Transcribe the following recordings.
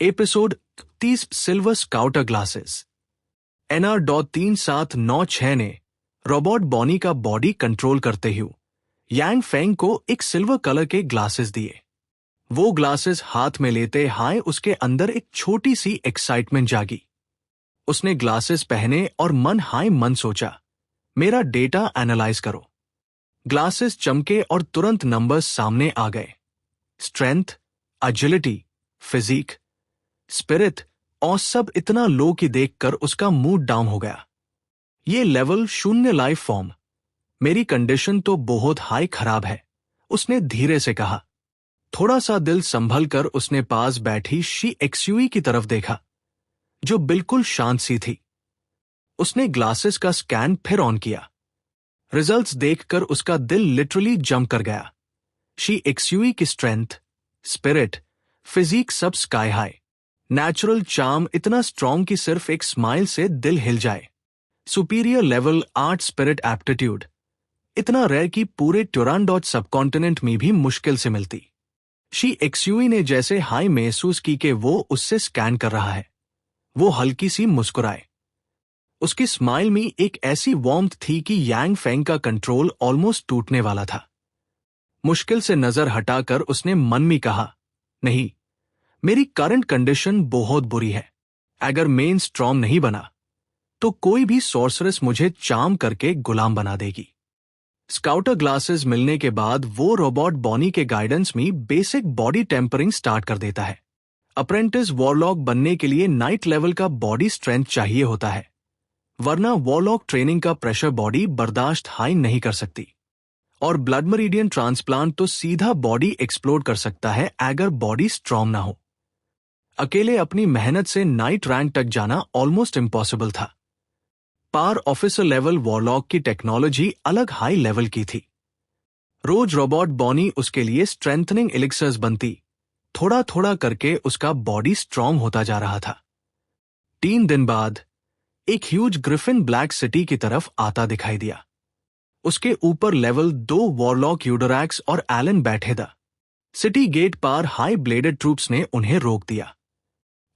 Episode 30 silver scouter glasses. NR.3796 ने robot Bonnie का body control करते हुए यांग फेंग को एक सिल्वर कलर के ग्लासेस दिए। वो ग्लासेस हाथ में लेते हाय उसके अंदर एक छोटी सी एक्साइटमेंट जागी। उसने ग्लासेस पहने और मन हाय मन सोचा, मेरा डेटा एनालाइज करो। ग्लासेस चमके और तुरंत नंबर्स सामने आ गए। स्ट्रेंथ, एजिलिटी, फिजिक, स्पिरिट और सब इतना लो कि देखकर उसका मूड डाउन हो गया। ये लेवल 0 लाइफ फॉर्म। मेरी कंडीशन तो बहुत हाई खराब है, उसने धीरे से कहा। थोड़ा सा दिल संभल कर उसने पास बैठी शी एक्सयूवी की तरफ देखा, जो बिल्कुल शांत सी थी। उसने ग्लासेस का स्कैन फिर ऑन किया। रिजल्ट्स देखकर उसका दिल लिटरली जंप कर गया। शी एक्सयूवी की स्ट्रेंथ, स्पिरिट, फिजिक सब स्काई हाई। नेचुरल चार्म इतना स्ट्रॉन्ग कि सिर्फ एक स्माइल से दिल हिल जाए। सुपीरियर लेवल 8 स्पिरिट एप्टीट्यूड, इतना रेयर कि पूरे टुरांडोट सबकॉन्टिनेंट में भी मुश्किल से मिलती। शी एक्सयूवी ने जैसे हाई महसूस की कि वो उससे स्कैन कर रहा है। वो हल्की सी मुस्कुराए। उसकी स्माइल में एक ऐसी वार्मथ थी कि यांग फेंग का कंट्रोल ऑलमोस्ट टूटने वाला था। मुश्किल से नजर हटाकर उसने मन में कहा, नहीं, मेरी करंट कंडीशन बहुत बुरी है। अगर मेन स्ट्रॉन्ग नहीं बना तो कोई भी सॉर्सरेस मुझे चार्म करके गुलाम बना देगी। स्काउटर ग्लासेस मिलने के बाद वो रोबोट बॉनी के गाइडेंस में बेसिक बॉडी टेम्परिंग स्टार्ट कर देता है। अप्रेंटिस वॉरलॉक बनने के लिए नाइट लेवल का बॉडी स्ट्रेंथ चाहिए होता है, वरना वॉरलॉक ट्रेनिंग का प्रेशर बॉडी बर्दाश्त हाई नहीं कर सकती। और ब्लड मेरिडियन ट्रांसप्लांट तो सीधा बॉडी एक्सप्लोड कर सकता है अगर बॉडी स्ट्रॉन्ग ना हो। अकेले अपनी मेहनत से नाइट रैंक तक जाना ऑलमोस्ट इम्पॉसिबल था। पार ऑफिसर लेवल वॉरलॉक की टेक्नोलॉजी अलग हाई लेवल की थी। रोज रोबोट बॉनी उसके लिए स्ट्रेंथनिंग एलिक्सर्स बनती। थोड़ा थोड़ा करके उसका बॉडी स्ट्रॉन्ग होता जा रहा था। 3 दिन बाद एक ह्यूज ग्रिफिन ब्लैक सिटी की तरफ आता दिखाई दिया। उसके ऊपर लेवल 2 वॉरलॉक यूडोरैक्स और एलन बैठे था। सिटी गेट पार हाई ब्लेडेड ट्रूप्स ने उन्हें रोक दिया।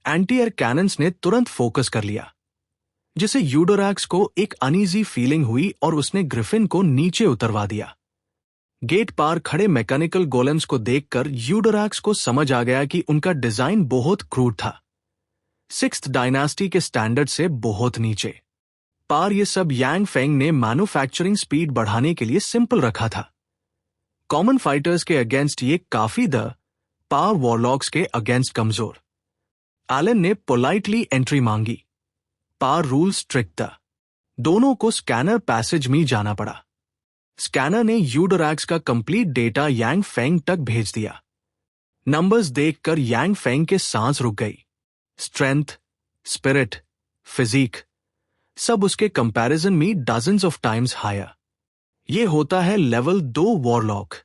एंटी एयर कैनन्स ने तुरंत फोकस कर लिया, जिसे यूडोरैक्स को एक अनईजी फीलिंग हुई और उसने ग्रिफिन को नीचे उतरवा दिया। गेट पार खड़े मैकेनिकल गोलेम्स को देखकर यूडोरैक्स को समझ आ गया कि उनका डिजाइन बहुत क्रूड था, 6th डायनास्टी के स्टैंडर्ड से बहुत नीचे। पार ये सब यांग फेंग ने मैन्युफैक्चरिंग स्पीड बढ़ाने के लिए सिंपल रखा था। कॉमन फाइटर्स के अगेंस्ट ये काफी द पार वॉरलॉक्स के अगेंस्ट कमजोर। एलन ने पोलाइटली एंट्री मांगी। पार रूल स्ट्रिक्ट था। दोनों को स्कैनर पैसेज में जाना पड़ा। स्कैनर ने यूडोरैक्स का कंप्लीट डेटा यांग फेंग तक भेज दिया। नंबर्स देखकर यांग फेंग के सांस रुक गई। स्ट्रेंथ, स्पिरिट, फिजिक सब उसके कंपैरिजन में डजन्स ऑफ टाइम्स हायर। ये होता है लेवल 2 वॉरलॉक,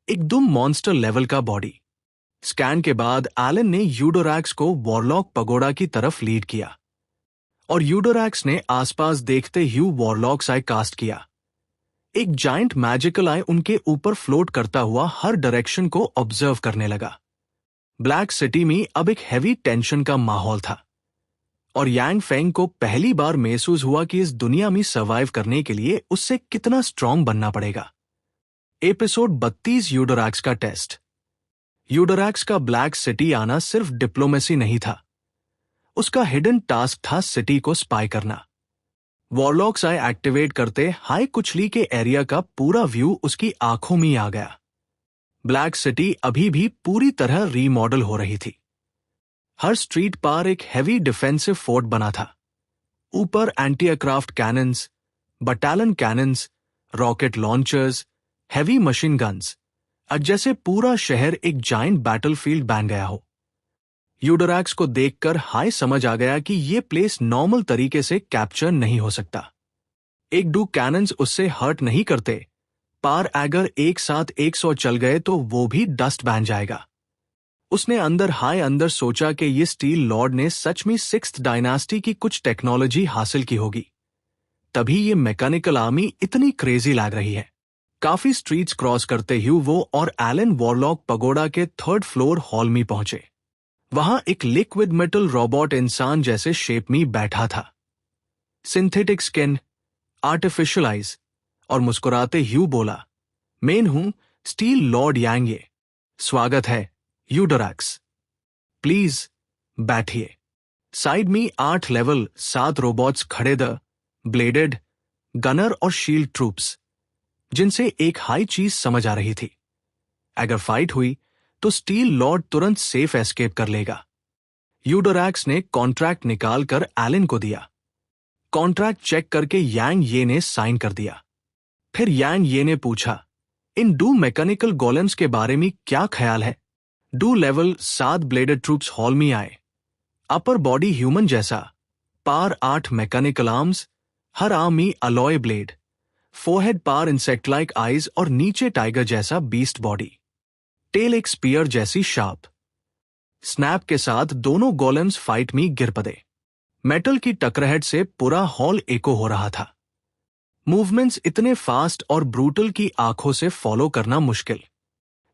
एकदम मॉन्स्टर लेवल का बॉडी। स्कैन के बाद एलन ने यूडोरैक्स को वॉरलॉक पगोडा की तरफ लीड किया और यूडोरैक्स ने आसपास देखते ही वॉरलॉक्स आई कास्ट किया। एक जायंट मैजिकल आई उनके ऊपर फ्लोट करता हुआ हर डायरेक्शन को ऑब्जर्व करने लगा। ब्लैक सिटी में अब एक हैवी टेंशन का माहौल था और यांग फेंग को पहली बार महसूस हुआ कि इस दुनिया में सर्वाइव करने के लिए उससे कितना स्ट्रॉन्ग बनना पड़ेगा। एपिसोड 32 यूडोरैक्स का टेस्ट। यूडोरैक्स का ब्लैक सिटी आना सिर्फ डिप्लोमेसी नहीं था, उसका हिडन टास्क था सिटी को स्पाई करना। वॉरलॉक्स आई एक्टिवेट करते हाई कुचली के एरिया का पूरा व्यू उसकी आंखों में आ गया। ब्लैक सिटी अभी भी पूरी तरह रीमॉडल हो रही थी। हर स्ट्रीट पार एक हैवी डिफेंसिव फोर्ट बना था। ऊपर anti aircraft cannons, battalion cannons, rocket launchers, heavy machine guns, जैसे पूरा शहर एक जायंट बैटलफील्ड बन गया हो। यूडोरैक्स को देखकर हाई समझ आ गया कि ये प्लेस नॉर्मल तरीके से कैप्चर नहीं हो सकता। 1-2 कैनन्स उससे हर्ट नहीं करते, पार अगर एक साथ 100 चल गए तो वो भी डस्ट बन जाएगा। उसने अंदर सोचा कि ये स्टील लॉर्ड ने सच में 6th डायनास्टी की कुछ टेक्नोलॉजी हासिल की होगी, तभी ये मैकेनिकल आर्मी इतनी क्रेजी लग रही है। काफी स्ट्रीट्स क्रॉस करते ही वो और एलन वॉरलॉक पगोडा के 3rd फ्लोर हॉल में पहुंचे। वहां एक लिक्विड मेटल रोबोट इंसान जैसे शेप में बैठा था। सिंथेटिक स्किन, आर्टिफिशियल आइज, और मुस्कुराते ह्यू बोला, मैं हूं स्टील लॉर्ड यांग ये। स्वागत है यूडोरैक्स। प्लीज बैठिए। साइड में 8 लेवल 7 रोबोट्स खड़े द ब्लेडेड, गनर और शील्ड ट्रूप्स, जिनसे एक हाई चीज समझ आ रही थी। अगर फाइट हुई तो स्टील लॉर्ड तुरंत सेफ एस्केप कर लेगा। यूडोरैक्स ने कॉन्ट्रैक्ट निकालकर एलन को दिया। कॉन्ट्रैक्ट चेक करके यांग ये ने साइन कर दिया। फिर यांग ये ने पूछा, इन डू मैकेनिकल गोलेम्स के बारे में क्या ख्याल है? Do level 7 blooded troops hall में आए। अपर बॉडी ह्यूमन जैसा, पार 8 मैकेनिकल आर्म्स, हर आर्म में अलॉय ब्लेड, फोरहेड पार इंसेक्ट लाइक आइज और नीचे टाइगर जैसा बीस्ट बॉडी, टेल एक स्पीयर जैसी शार्प। स्नैप के साथ दोनों गोलेम्स फाइट में गिर पड़े। मेटल की टकराहट से पूरा हॉल एको हो रहा था। मूवमेंट्स इतने फास्ट और ब्रूटल की आंखों से फॉलो करना मुश्किल।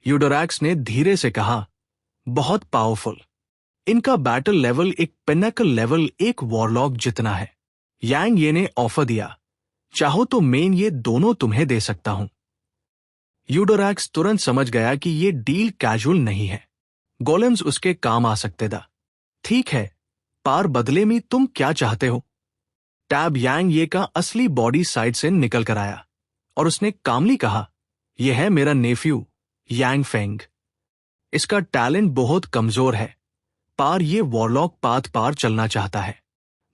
यूडोरैक्स ने धीरे से कहा, बहुत पावरफुल। इनका बैटल लेवल एक पिनेकल लेवल एक वॉरलॉक जितना है। यांग ये ने ऑफर दिया, चाहो तो मैं ये दोनों तुम्हें दे सकता हूं। यूडोरैक्स तुरंत समझ गया कि ये डील कैजुअल नहीं है। गोलेम्स उसके काम आ सकते दा। ठीक है, पार बदले में तुम क्या चाहते हो? टैब यांग ये का असली बॉडी साइड से निकल कर आया और उसने कामली कहा, यह है मेरा नेफ्यू यांग फेंग। इसका टैलेंट बहुत कमजोर है। पार ये वॉरलॉक पाथ पार चलना चाहता है।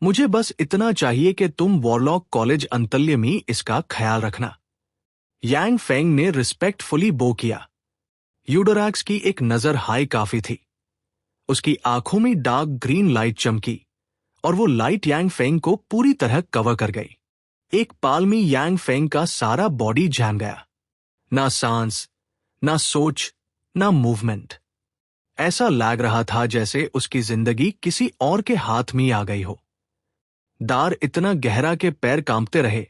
मुझे बस इतना चाहिए कि तुम वॉरलॉक कॉलेज अंतल्य में इसका ख्याल रखना। यांग फेंग ने रिस्पेक्टफुली बो किया। यूडोरैक्स की एक नजर हाई काफी थी। उसकी आंखों में डार्क ग्रीन लाइट चमकी और वो लाइट यांग फेंग को पूरी तरह कवर कर गई। एक पाल में यांग फेंग का सारा बॉडी जम गया। ना सांस, ना सोच, ना मूवमेंट। ऐसा लग रहा था जैसे उसकी जिंदगी किसी और के हाथ में आ गई हो। दार इतना गहरा के पैर कांपते रहे,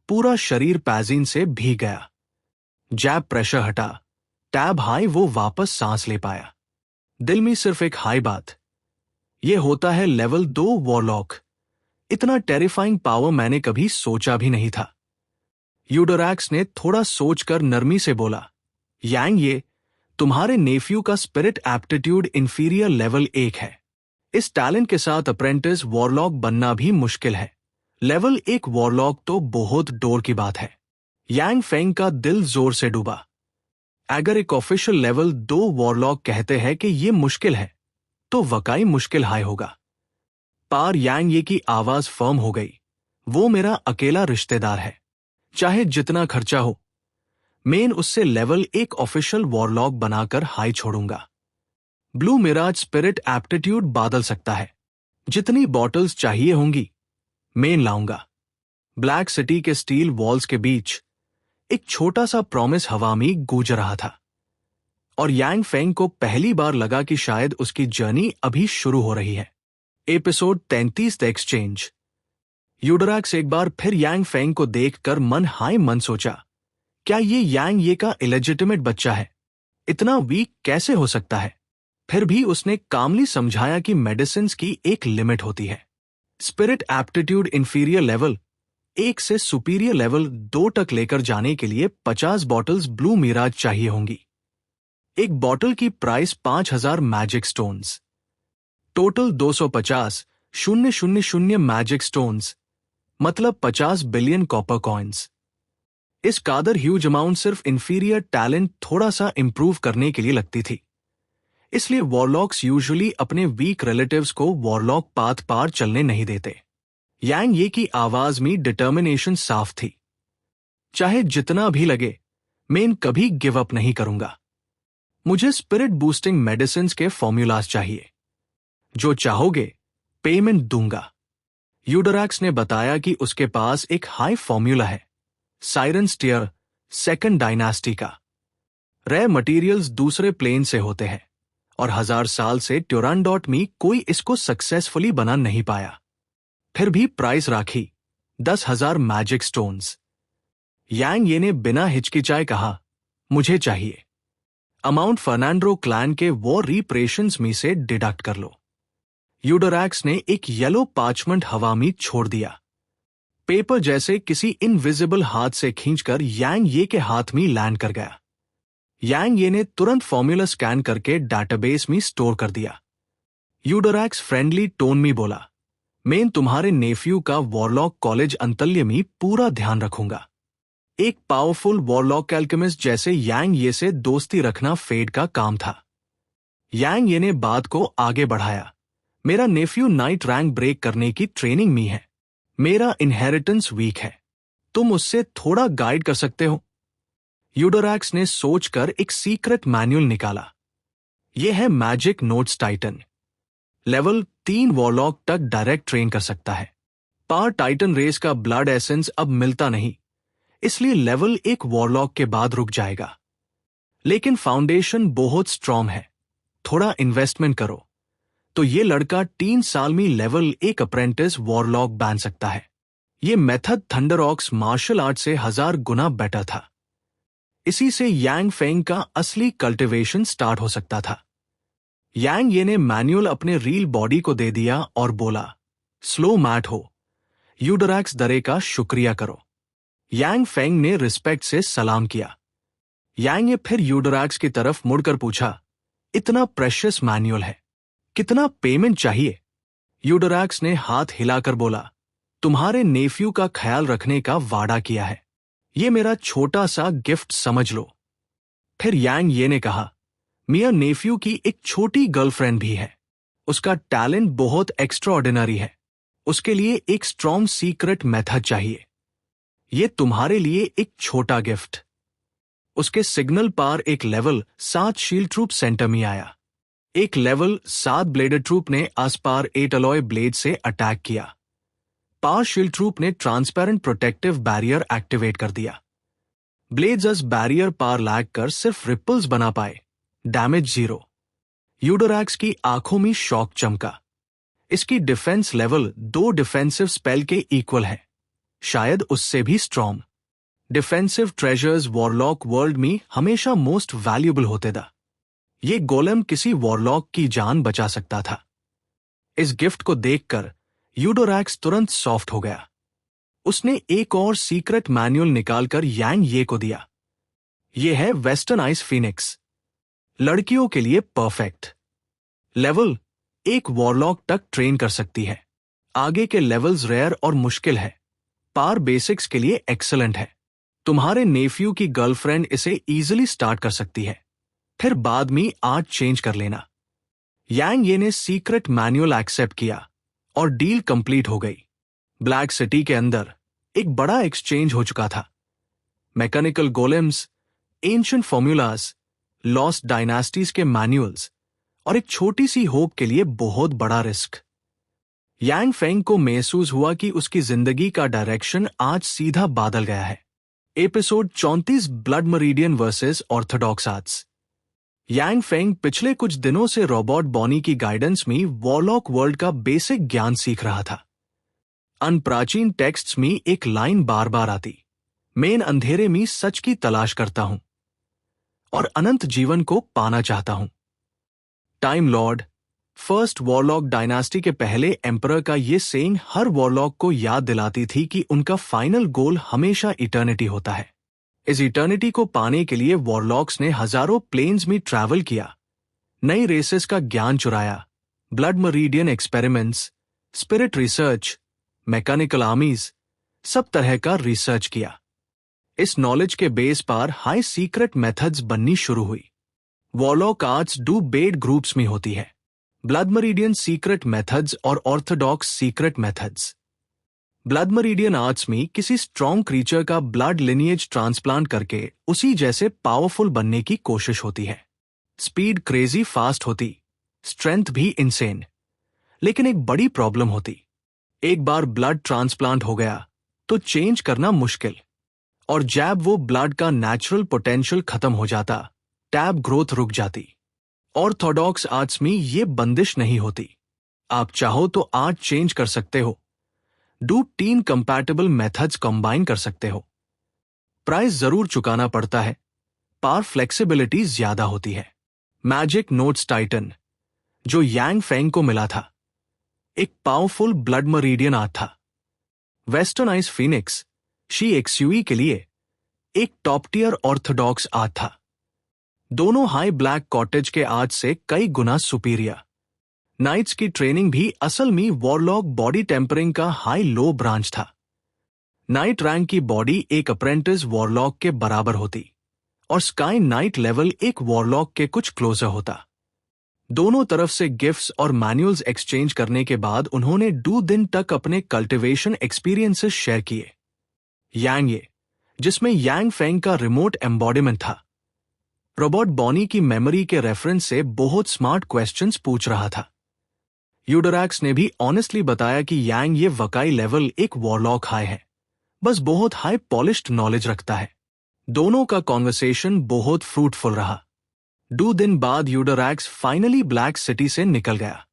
पूरा शरीर पैजीन से भीग गया। जैब प्रेशर हटा, टैब हाई, वो वापस सांस ले पाया। दिल में सिर्फ एक हाई बात, ये होता है लेवल 2 वॉरलॉक। इतना टेरिफाइंग पावर मैंने कभी सोचा भी नहीं था। यूडोरैक्स ने थोड़ा सोचकर नरमी से बोला, यांग ये, तुम्हारे नेफ्यू का स्पिरिट एप्टीट्यूड इंफीरियर लेवल 1 है। इस टैलेंट के साथ अप्रेंटिस वॉरलॉक बनना भी मुश्किल है। लेवल 1 वॉरलॉक तो बहुत डोर की बात है। यांग फेंग का दिल जोर से डूबा। अगर एक ऑफिशियल लेवल 2 वॉरलॉक कहते हैं कि यह मुश्किल है, तो वाकई मुश्किल हाई होगा। पार यांग ये की आवाज फर्म हो गई, वो मेरा अकेला रिश्तेदार है। चाहे जितना खर्चा हो, मैं उससे लेवल 1 ऑफिशियल वॉरलॉक बनाकर हाई छोड़ूंगा। ब्लू मिराज स्पिरिट एप्टीट्यूड बादल सकता है। जितनी बॉटल्स चाहिए होंगी मैं लाऊंगा। ब्लैक सिटी के स्टील वॉल्स के बीच एक छोटा सा प्रॉमिस हवा में गूंज रहा था और यांग फेंग को पहली बार लगा कि शायद उसकी जर्नी अभी शुरू हो रही है। Episode 33 the exchange. यूडोरैक्स एक बार फिर यांग फेंग को देखकर मन हाय मन सोचा, क्या ये यांग ये का इलेजिटिमेट बच्चा है? इतना वीक कैसे हो सकता है? फिर भी उसने कामली समझाया कि मेडिसिन्स की एक लिमिट होती है। स्पिरिट एप्टीट्यूड इंफीरियर लेवल 1 से सुपीरियर लेवल 2 तक लेकर जाने के लिए 50 बॉटल्स ब्लू मिराज चाहिए होंगी। एक बॉटल की price 5000 magic stones. Total 250,000 magic stones, मतलब 50 बिलियन कॉपर कॉइन्स। इस कादर ह्यूज अमाउंट सिर्फ इंफीरियर टैलेंट थोड़ा सा इंप्रूव करने के लिए लगती थी। इसलिए वॉरलॉक्स यूजुअली अपने वीक रिलेटिव्स को वॉरलॉक पाथ पार चलने नहीं देते। यांग ये की आवाज में डिटर्मिनेशन साफ थी, चाहे जितना भी लगे मैं कभी गिव अप नहीं करूंगा। मुझे स्पिरिट बूस्टिंग मेडिसिन के फॉर्मूलाज चाहिए। जो चाहोगे पेमेंट दूंगा। यूडोरैक्स ने बताया कि उसके पास एक हाई फॉर्मूला है, साइरन स्टीयर सेकंड डायनास्टी का। रेयर मटेरियल्स दूसरे प्लेन से होते हैं और 1000 साल से ट्यूरांडॉट में कोई इसको सक्सेसफुली बना नहीं पाया। फिर भी प्राइस राखी 10,000 मैजिक स्टोन्स। यांग ये ने बिना हिचकिचाए कहा, मुझे चाहिए। अमाउंट फर्नांडो क्लैन के वॉर रिपरेशंस में से डिडक्ट कर लो। यूडोरैक्स ने एक येलो पार्चमेंट हवा में छोड़ दिया। पेपर जैसे किसी इनविजिबल हाथ से खींचकर यांग ये के हाथ में लैंड कर गया। यांग ये ने तुरंत फॉर्मूला स्कैन करके डेटाबेस में स्टोर कर दिया। यूडोरैक्स फ्रेंडली टोन में बोला, मैं तुम्हारे नेफ्यू का वॉरलॉक कॉलेज अंतल्य में पूरा ध्यान रखूंगा। एक पावरफुल वॉरलॉक एल्केमिस्ट जैसे यांग ये से दोस्ती रखना फेट का काम था। यांग ये ने बात को आगे बढ़ाया, मेरा नेफ्यू नाइट रैंक ब्रेक करने की ट्रेनिंग में है। मेरा इनहेरिटेंस वीक है, तुम उससे थोड़ा गाइड कर सकते हो। यूडोरैक्स ने सोचकर एक सीक्रेट मैनुअल निकाला। यह है magic notes Titan. Level 3 warlock तक डायरेक्ट ट्रेन कर सकता है। पार टाइटन रेस का ब्लड एसेंस अब मिलता नहीं, इसलिए लेवल 1 वॉरलॉक के बाद रुक जाएगा। लेकिन फाउंडेशन बहुत स्ट्रॉन्ग है, थोड़ा इन्वेस्टमेंट करो तो ये लड़का 3 साल में लेवल 1 अप्रेंटिस वॉरलॉक बन सकता है। ये मेथड थंडरऑक्स मार्शल आर्ट से 1000 गुना बेटर था। इसी से यांग फेंग का असली कल्टिवेशन स्टार्ट हो सकता था। यांग ये ने मैनुअल अपने रियल बॉडी को दे दिया और बोला, स्लो मैट हो, यूडोरैक्स दरे का शुक्रिया करो। यांग फेंग ने रिस्पेक्ट से सलाम किया। यांग ने फिर यूडोरैक्स की तरफ मुड़कर पूछा, इतना प्रेशियस मैनुअल है, कितना पेमेंट चाहिए? यूडोरैक्स ने हाथ हिलाकर बोला, तुम्हारे नेफ्यू का ख्याल रखने का वादा किया है, ये मेरा छोटा सा गिफ्ट समझ लो। फिर यांग ये ने कहा, मियां नेफ्यू की एक छोटी गर्लफ्रेंड भी है, उसका टैलेंट बहुत एक्स्ट्राऑर्डिनरी है, उसके लिए एक स्ट्रॉन्ग सीक्रेट मेथड चाहिए। ये तुम्हारे लिए एक छोटा गिफ्ट। उसके सिग्नल पार एक लेवल 7 शील्ड ट्रूप सेंटर में आया। एक लेवल 7 ब्लेडेड ट्रूप ने आसपार 8 अलॉय ब्लेड से अटैक किया। पावर शील्ड ट्रूप ने ट्रांसपेरेंट प्रोटेक्टिव बैरियर एक्टिवेट कर दिया। ब्लेड्स अस बैरियर पार लैग कर सिर्फ रिपल्स बना पाए, डैमेज 0। यूडोरैक्स की आंखों में शॉक चमका। इसकी डिफेंस लेवल 2 डिफेंसिव स्पेल के इक्वल है, शायद उससे भी strong. Defensive treasures warlock world में हमेशा मोस्ट वैल्यूएबल होते था। ये गोलेम किसी वॉरलॉक की जान बचा सकता था। इस गिफ्ट को देखकर यूडोरैक्स तुरंत सॉफ्ट हो गया। उसने एक और सीक्रेट मैनुअल निकालकर यांग ये को दिया। यह है वेस्टर्न आइस फिनिक्स, लड़कियों के लिए परफेक्ट। लेवल 1 वॉरलॉक तक ट्रेन कर सकती है। आगे के लेवल्स रेयर और मुश्किल है, पार बेसिक्स के लिए एक्सेलेंट है। तुम्हारे नेफ्यू की गर्लफ्रेंड इसे इजीली स्टार्ट कर सकती है, फिर बाद में आज चेंज कर लेना। यांग ये ने सीक्रेट मैनुअल एक्सेप्ट किया और डील कंप्लीट हो गई। ब्लैक सिटी के अंदर एक बड़ा एक्सचेंज हो चुका था। Mechanical golems, ancient formulas, lost dynasties के मैनुअल्स और एक छोटी सी होप के लिए बहुत बड़ा रिस्क। यांग फेंग को महसूस हुआ कि उसकी जिंदगी का डायरेक्शन आज सीधा बदल गया है। Episode 34 blood meridian versus orthodox arts. Yang Feng पिछले कुछ दिनों से रॉबर्ट बॉनी की गाइडेंस में वॉरलॉक वर्ल्ड का बेसिक ज्ञान सीख रहा था। अनप्राचीन टेक्स्ट्स में एक लाइन बार बार आती, मैं इन अंधेरे में सच की तलाश करता हूं और अनंत जीवन को पाना चाहता हूं। Time Lord, first warlock dynasty के पहले एम्परर का ये सेइंग हर वॉरलॉक को याद दिलाती थी कि उनका फाइनल गोल हमेशा इटर्निटी होता है। इस इटर्निटी को पाने के लिए वॉरलॉक्स ने हजारों प्लेन्स में ट्रैवल किया, नई रेसेस का ज्ञान चुराया, blood meridian experiments, spirit research, mechanical armies, सब तरह का रिसर्च किया। इस नॉलेज के बेस पर हाई सीक्रेट मेथड्स बननी शुरू हुई। वॉरलॉक आर्ट्स 2 बेड ग्रुप्स में होती है, ब्लड मरीडियन सीक्रेट मेथड्स और orthodox secret methods. Blood meridian arts में किसी स्ट्रॉन्ग क्रीचर का ब्लड लिनिएज ट्रांसप्लांट करके उसी जैसे पावरफुल बनने की कोशिश होती है। स्पीड क्रेजी फास्ट होती, स्ट्रेंथ भी इनसेन। लेकिन एक बड़ी प्रॉब्लम होती, एक बार ब्लड ट्रांसप्लांट हो गया तो चेंज करना मुश्किल, और जैब वो ब्लड का नेचुरल पोटेंशियल खत्म हो जाता, टैब ग्रोथ रुक जाती। ऑर्थोडॉक्स आर्ट्स में ये बंदिश नहीं होती, आप चाहो तो आज चेंज कर सकते हो, 2 टीन कंपैटिबल मेथड्स कंबाइन कर सकते हो। प्राइस जरूर चुकाना पड़ता है, पार फ्लेक्सिबिलिटी ज्यादा होती है। मैजिक नोट्स टाइटन जो यांग फेंग को मिला था एक पावरफुल ब्लड मरीडियन आर्ट था। वेस्टर्न आइस फिनिक्स शी एक्सयूई के लिए एक टॉप टियर ऑर्थोडॉक्स आर्ट था। दोनों हाई ब्लैक कॉटेज के आर्ट से कई गुना सुपीरियर। नाइट्स की ट्रेनिंग भी असल में वॉरलॉक बॉडी टेम्परिंग का हाई लो ब्रांच था। नाइट रैंक की बॉडी एक अप्रेंटिस वॉरलॉक के बराबर होती और स्काई नाइट लेवल एक वॉरलॉक के कुछ क्लोजर होता। दोनों तरफ से गिफ्ट्स और मैनुअल्स एक्सचेंज करने के बाद उन्होंने 2 दिन तक अपने कल्टिवेशन एक्सपीरियंसेस शेयर किए। यांग ये जिसमें यांग फेंग का रिमोट एम्बॉडीमेंट था, रॉबर्ट बॉनी की मेमोरी के रेफरेंस से बहुत स्मार्ट क्वेश्चंस पूछ रहा था। यूडोरैक्स ने भी ऑनेस्टली बताया कि यांग ये वकाई लेवल एक वॉरलॉक हाई है, बस बहुत हाई पॉलिश्ड नॉलेज रखता है। दोनों का कॉन्वर्सेशन बहुत फ्रूटफुल रहा। 2 दिन बाद यूडोरैक्स फाइनली ब्लैक सिटी से निकल गया।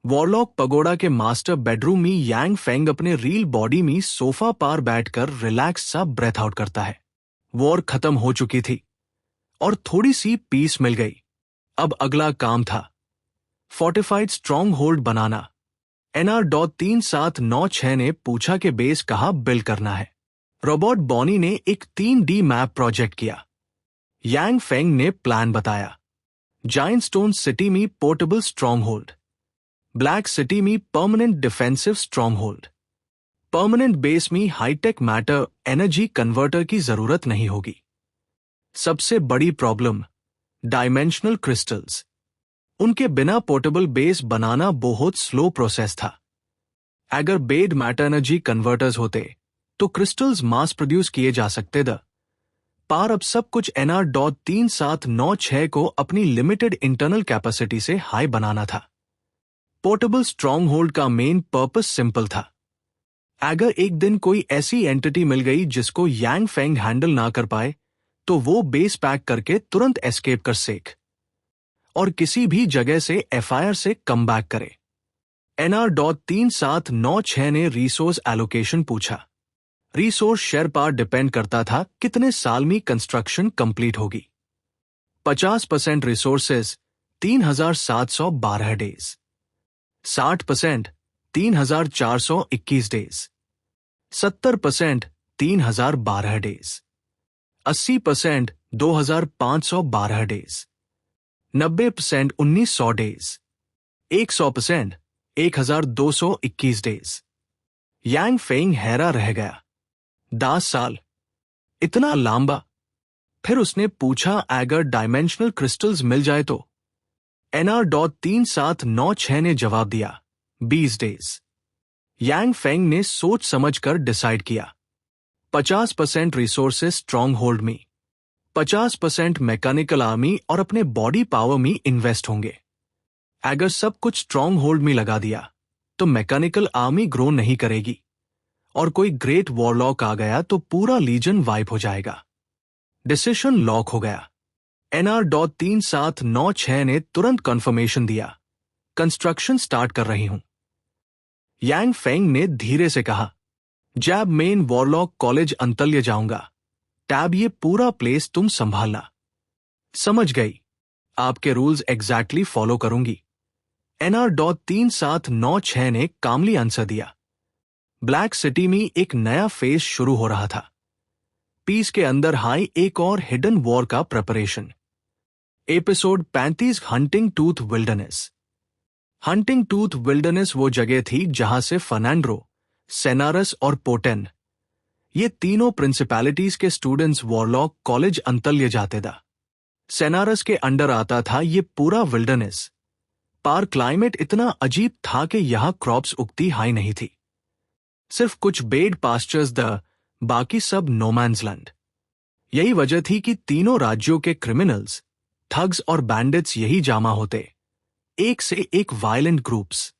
वॉरलॉक पगोडा के मास्टर बेडरूम में यांग फेंग अपने रियल बॉडी में सोफा पार बैठकर रिलैक्स सा ब्रेथ आउट करता है। वॉर खत्म हो चुकी थी और थोड़ी सी पीस मिल गई। अब अगला काम था फोर्टिफाइड स्ट्रॉन्ग होल्ड बनाना। NR.3796 ने पूछा कि बेस कहाँ बिल्ड करना है। रॉबर्ट बॉनी ने एक 3D मैप प्रोजेक्ट किया। यांग फेंग ने प्लान बताया। जायंट स्टोन सिटी में portable stronghold, black city में permanent defensive stronghold, permanent base में हाईटेक मैटर एनर्जी कन्वर्टर की जरूरत नहीं होगी। सबसे बड़ी प्रॉब्लम डायमेंशनल क्रिस्टल्स। उनके बिना पोर्टेबल बेस बनाना बहुत स्लो प्रोसेस था। अगर बेड मैटर एनर्जी कन्वर्टर्स होते तो क्रिस्टल्स मास प्रोड्यूस किए जा सकते थे। पार अब सब कुछ NR.3796 को अपनी लिमिटेड इंटरनल कैपेसिटी से हाई बनाना था। पोर्टेबल स्ट्रॉन्ग होल्ड का मेन पर्पस सिंपल था। अगर एक दिन कोई ऐसी एंटिटी मिल गई जिसको यांग फेंग हैंडल ना कर पाए तो वो बेस पैक करके तुरंत एस्केप कर सेक और किसी भी जगह से FIR से कम बैक करे। NR.3796 ने रिसोर्स एलोकेशन पूछा। रिसोर्स शेयर पर डिपेंड करता था कितने साल में कंस्ट्रक्शन कंप्लीट होगी। 50% resources 3712 days, 60% 3421 days, 70% 3012 days, 80% 2512 days, 90% 1900 days, 100% 1221 days. Yang Feng हैरा रह गया। 10 साल, इतना लंबा। फिर उसने पूछा अगर डायमेंशनल क्रिस्टल्स मिल जाए तो। NR.3796 ने जवाब दिया 20 डेज। यांग फेंग ने सोच समझकर डिसाइड किया। 50% रिसोर्सेज स्ट्रॉन्ग होल्ड में, 50% मैकेनिकल आर्मी और अपने बॉडी पावर में इन्वेस्ट होंगे। अगर सब कुछ स्ट्रॉन्ग होल्ड में लगा दिया तो मैकेनिकल आर्मी ग्रो नहीं करेगी और कोई ग्रेट वॉरलॉक आ गया तो पूरा लीजन वाइप हो जाएगा। डिसीजन लॉक हो गया। NR.3796 ने तुरंत कंफर्मेशन दिया, कंस्ट्रक्शन स्टार्ट कर रही हूं। यांग फेंग ने धीरे से कहा, जब मेन वॉरलॉक कॉलेज अंतल्य जाऊंगा, टैब ये पूरा प्लेस तुम संभालना। समझ गई, आपके रूल्स एग्जैक्टली फॉलो करूंगी। NR.3796 ने कामली आंसर दिया। ब्लैक सिटी में एक नया फेज शुरू हो रहा था। पीस के अंदर हाई एक और हिडन वॉर का preparation. Episode 35 hunting tooth wilderness. Hunting tooth wilderness वो जगह थी जहां से फर्नांडो, सेनारस और पोटेन, ये तीनों प्रिंसिपैलिटीज के स्टूडेंट्स वॉरलॉक कॉलेज अंतल्य जाते थे। सेनारस के अंडर आता था ये पूरा विल्डरनेस। पार क्लाइमेट इतना अजीब था कि यहां क्रॉप्स उगती हाई नहीं थी। सिर्फ कुछ बेड पास्चर्स द, बाकी सब नोमैन्स लैंड। यही वजह थी कि तीनों राज्यों के क्रिमिनल्स, ठग्स और बैंडिट्स यही जामा होते, एक से एक वायलेंट ग्रुप्स।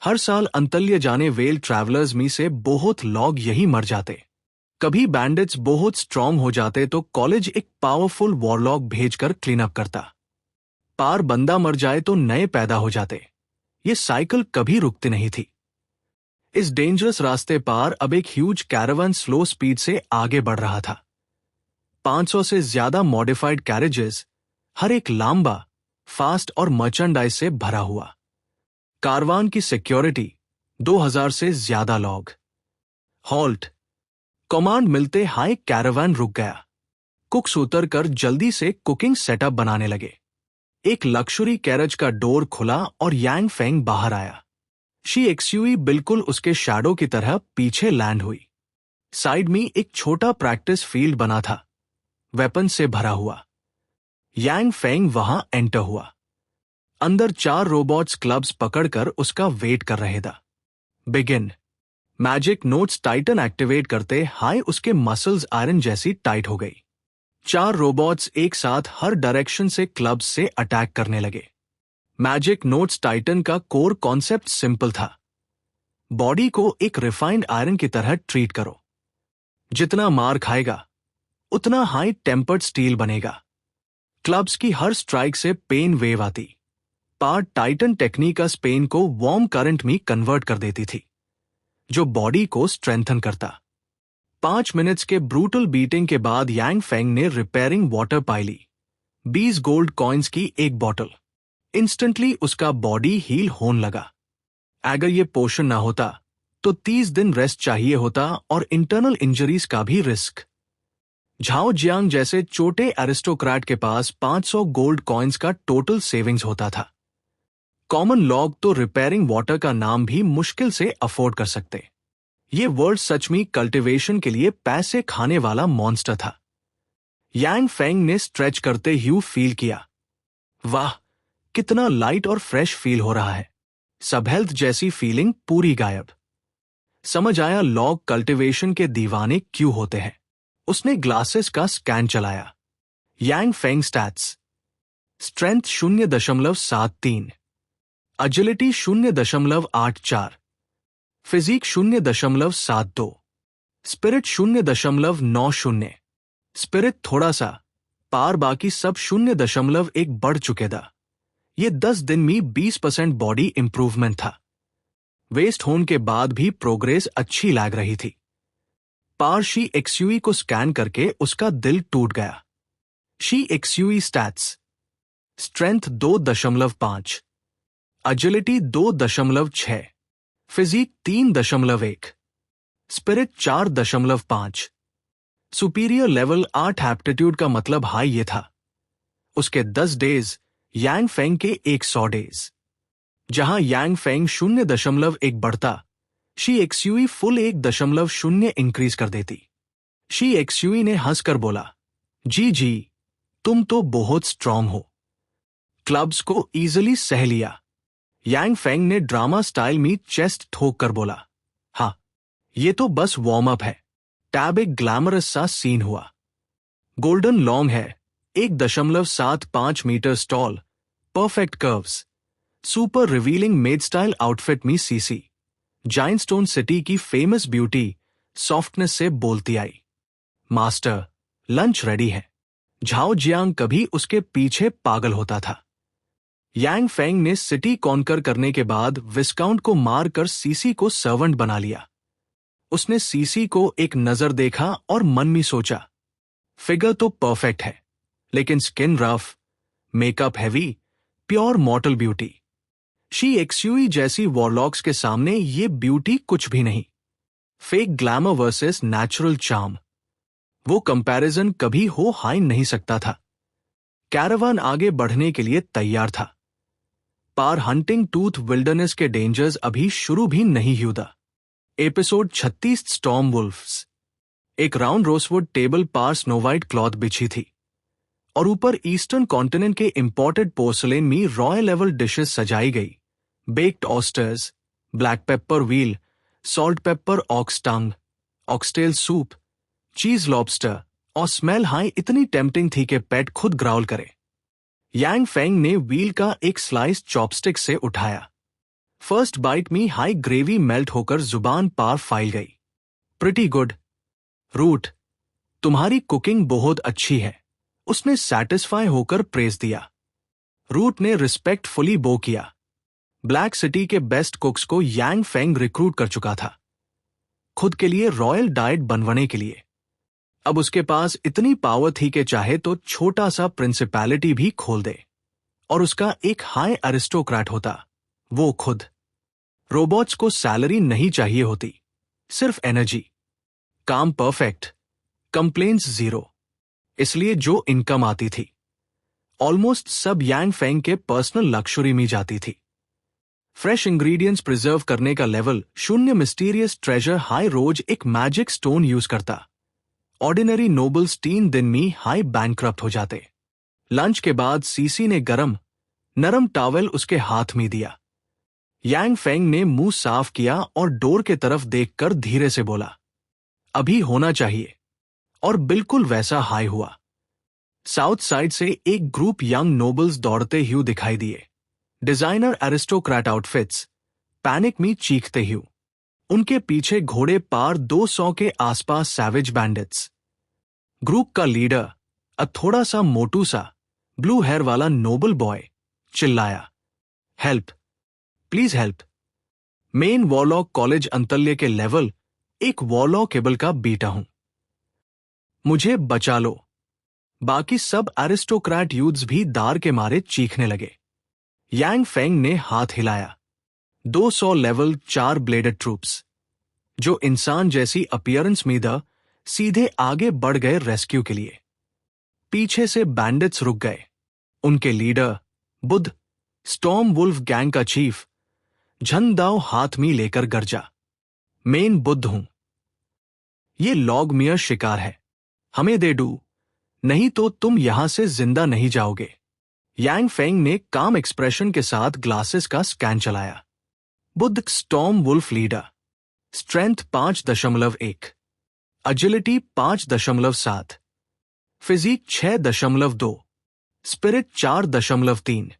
हर साल अंतल्य जाने वेल ट्रैवलर्स में से बहुत लोग यही मर जाते। कभी बैंडिट्स बहुत स्ट्रांग हो जाते तो कॉलेज एक पावरफुल वॉरलॉक भेजकर क्लीन अप करता। पार बंदा मर जाए तो नए पैदा हो जाते। ये साइकिल कभी रुकती नहीं थी। इस डेंजरस रास्ते पार अब एक ह्यूज कैरावन स्लो स्पीड से आगे बढ़ रहा था। 500 से ज्यादा मॉडिफाइड कैरेजेस, हर एक लांबा, फास्ट और मर्चेंडाइज से भरा हुआ। कारवान की सिक्योरिटी 2000 से ज्यादा लॉग। हॉल्ट। कमांड मिलते हाई कैरावान रुक गया। कुक्स उतरकर जल्दी से कुकिंग सेटअप बनाने लगे। एक लक्जरी कैरेज का डोर खुला और यांग फेंग बाहर आया। शी एक्सयूवी बिल्कुल उसके शैडो की तरह पीछे लैंड हुई। साइड में एक छोटा प्रैक्टिस फील्ड बना था, वेपन से भरा हुआ। यांग फेंग वहां एंटर हुआ। अंदर 4 रोबोट्स क्लब्स पकड़कर उसका वेट कर रहे थे। Begin. Magic notes Titan activate करते हाई उसके मसल्स आयरन जैसी टाइट हो गई। 4 रोबोट्स एक साथ हर डायरेक्शन से क्लब्स से अटैक करने लगे। मैजिक नोट्स टाइटन का कोर कॉन्सेप्ट सिंपल था। बॉडी को एक रिफाइंड आयरन की तरह ट्रीट करो। जितना मार खाएगा उतना हाई टेम्पर्ड स्टील बनेगा। क्लब्स की हर स्ट्राइक से पेन वेव आती। पार टाइटन टेक्निकस पेन को वार्म करंट में कन्वर्ट कर देती थी, जो बॉडी को स्ट्रेंथन करता। 5 मिनट्स के ब्रूटल बीटिंग के बाद यांग फेंग ने रिपेयरिंग वाटर पाई ली। 20 गोल्ड कॉइन्स की एक बॉटल। इंस्टेंटली उसका बॉडी हील होने लगा। अगर ये पोशन ना होता तो 30 दिन रेस्ट चाहिए होता और इंटरनल इंजरीज का भी रिस्क। झाओ जियांग जैसे छोटे एरिस्टोक्रेट के पास 500 गोल्ड कॉइन्स का टोटल सेविंग्स होता था। कॉमन लॉग तो रिपेयरिंग वाटर का नाम भी मुश्किल से अफोर्ड कर सकते। ये वर्ल्ड सच में कल्टीवेशन के लिए पैसे खाने वाला मॉन्स्टर था। यांग फेंग ने स्ट्रेच करते ह्यू फील किया। वाह, कितना लाइट और फ्रेश फील हो रहा है। सब हेल्थ जैसी फीलिंग पूरी गायब। समझ आया लॉग कल्टीवेशन के दीवाने क्यों होते हैं। उसने ग्लासेस का स्कैन चलाया। Yang Feng stats. Strength 0.73, agility 0.84, physique 0.72, spirit 0.90। Spirit थोड़ा सा, पार बाकी सब 0.1 बढ़ चुके था। ये 10 दिन में 20% बॉडी इंप्रूवमेंट था। वेस्ट होने के बाद भी प्रोग्रेस अच्छी लग रही थी। पार शी एक्सयूई को स्कैन करके उसका दिल टूट गया। Shi Xueyi stats. Strength 2.5, agility 2.6, physique 3.1, spirit 4.5। Superior level 8 aptitude का मतलब हाई ये था। उसके 10 डेज, यांग फेंग के 100 डेज। जहां यांग फेंग 0.1 बढ़ता, शी एक्सयूई फुल 1.0 इंक्रीज कर देती। शी एक्सयूई ने हंसकर बोला, जी, तुम तो बहुत स्ट्रांग हो। क्लब्स को इजिली सह लिया। यांग फेंग ने ड्रामा स्टाइल में चेस्ट ठोक कर बोला, हाँ, ये तो बस वार्म अप है। टैब एक ग्लैमरस सा सीन हुआ। गोल्डन लॉन्ग है, 1.75 metre tall, perfect curves, super revealing maid style outfit में सीसी जाइंट स्टोन सिटी की फेमस ब्यूटी सॉफ्टनेस से बोलती आई, मास्टर, लंच रेडी है। झाओ जियांग कभी उसके पीछे पागल होता था। यांग फेंग ने सिटी कॉन्कर करने के बाद विस्काउंट को मारकर सीसी को सर्वेंट बना लिया। उसने सीसी को एक नजर देखा और मन में सोचा, फिगर तो परफेक्ट है, लेकिन skin rough, makeup heavy, pure mortal beauty. Shi Xueyi जैसी वॉरलॉक्स के सामने ये ब्यूटी कुछ भी नहीं। Fake glamour versus natural charm, वो कंपैरिजन कभी हो हाई नहीं सकता था। कैरावान आगे बढ़ने के लिए तैयार था। पार हंटिंग टूथ विल्डरनेस के डेंजर्स अभी शुरू भी नहीं हुआ। Episode 36 storm wolfs. एक राउंड रोसवुड टेबल पार स्नो वाइट क्लॉथ बिछी थी और ऊपर ईस्टर्न कॉन्टिनेंट के इंपोर्टेड पोर्सलेन में रॉयल लेवल डिशेस सजाई गई। Baked oysters, black pepper veal, salt pepper ox tongue, oxtail soup, cheese lobster और स्मेल हाई इतनी टेम्पटिंग थी कि पेट खुद ग्राउल करे। यांग फेंग ने व्हील का एक स्लाइस चॉपस्टिक से उठाया। फर्स्ट बाइट में हाई ग्रेवी मेल्ट होकर जुबान पार फाइल गई। Pretty good. रूट, तुम्हारी कुकिंग बहुत अच्छी है, उसने सैटिस्फाई होकर प्रेज दिया। रूट ने रिस्पेक्टफुली बो किया। ब्लैक सिटी के बेस्ट कुक्स को यांग फेंग रिक्रूट कर चुका था, खुद के लिए रॉयल डाइट बनवाने के लिए। अब उसके पास इतनी पावर थी कि चाहे तो छोटा सा प्रिंसिपैलिटी भी खोल दे, और उसका एक हाई अरिस्टोक्रेट होता, वो खुद। रोबोट्स को सैलरी नहीं चाहिए होती, सिर्फ एनर्जी, काम परफेक्ट, कंप्लेंट्स जीरो। इसलिए जो इनकम आती थी ऑलमोस्ट सब यांग फेंग के पर्सनल लक्सुरी में जाती थी। फ्रेश इंग्रेडिएंट्स प्रिजर्व करने का लेवल शून्य, मिस्टीरियस ट्रेजर हाई रोज एक मैजिक स्टोन यूज करता। ऑर्डिनरी नोबल्स 3 दिन में हाई बैंकक्रप्ट हो जाते। लंच के बाद सीसी ने गरम नरम टॉवेल उसके हाथ में दिया। यांग फेंग ने मुंह साफ किया और डोर के तरफ देखकर धीरे से बोला, अभी होना चाहिए। और बिल्कुल वैसा हाई हुआ। साउथ साइड से एक ग्रुप यंग नोबल्स दौड़ते हुए दिखाई दिए, डिजाइनर एरिस्टोक्रेट आउटफिट्स, पैनिक में चीखते हुए। उनके पीछे घोड़े पार 200 के आसपास सैवेज बैंडिट्स। ग्रुप का लीडर, थोड़ा सा मोटू सा ब्लू हेयर वाला नोबल बॉय, चिल्लाया, help, please help. Main warlock college अंतल्य के लेवल एक वॉरलॉकेबल का बेटा हूं, मुझे बचा लो। बाकी सब एरिस्टोक्रेट यूथ्स भी दार के मारे चीखने लगे। यांग फेंग ने हाथ हिलाया। 200 लेवल 4 ब्लेडेड ट्रूप्स, जो इंसान जैसी अपीयरेंस में द सीधे आगे बढ़ गए रेस्क्यू के लिए। पीछे से बैंडिट्स रुक गए। उनके लीडर बुद्ध, स्टॉर्म वुल्फ गैंग का चीफ, झंडाओ हाथ में लेकर गरजा, मेन बुद्ध हूं। ये लॉगमियर शिकार है, हमें दे डू, नहीं तो तुम यहां से जिंदा नहीं जाओगे। यांग फेंग ने काम एक्सप्रेशन के साथ ग्लासेस का स्कैन चलाया। बुद्ध storm wolf leader, strength 5.1, agility 5.7, physique 6.2, spirit 4.3,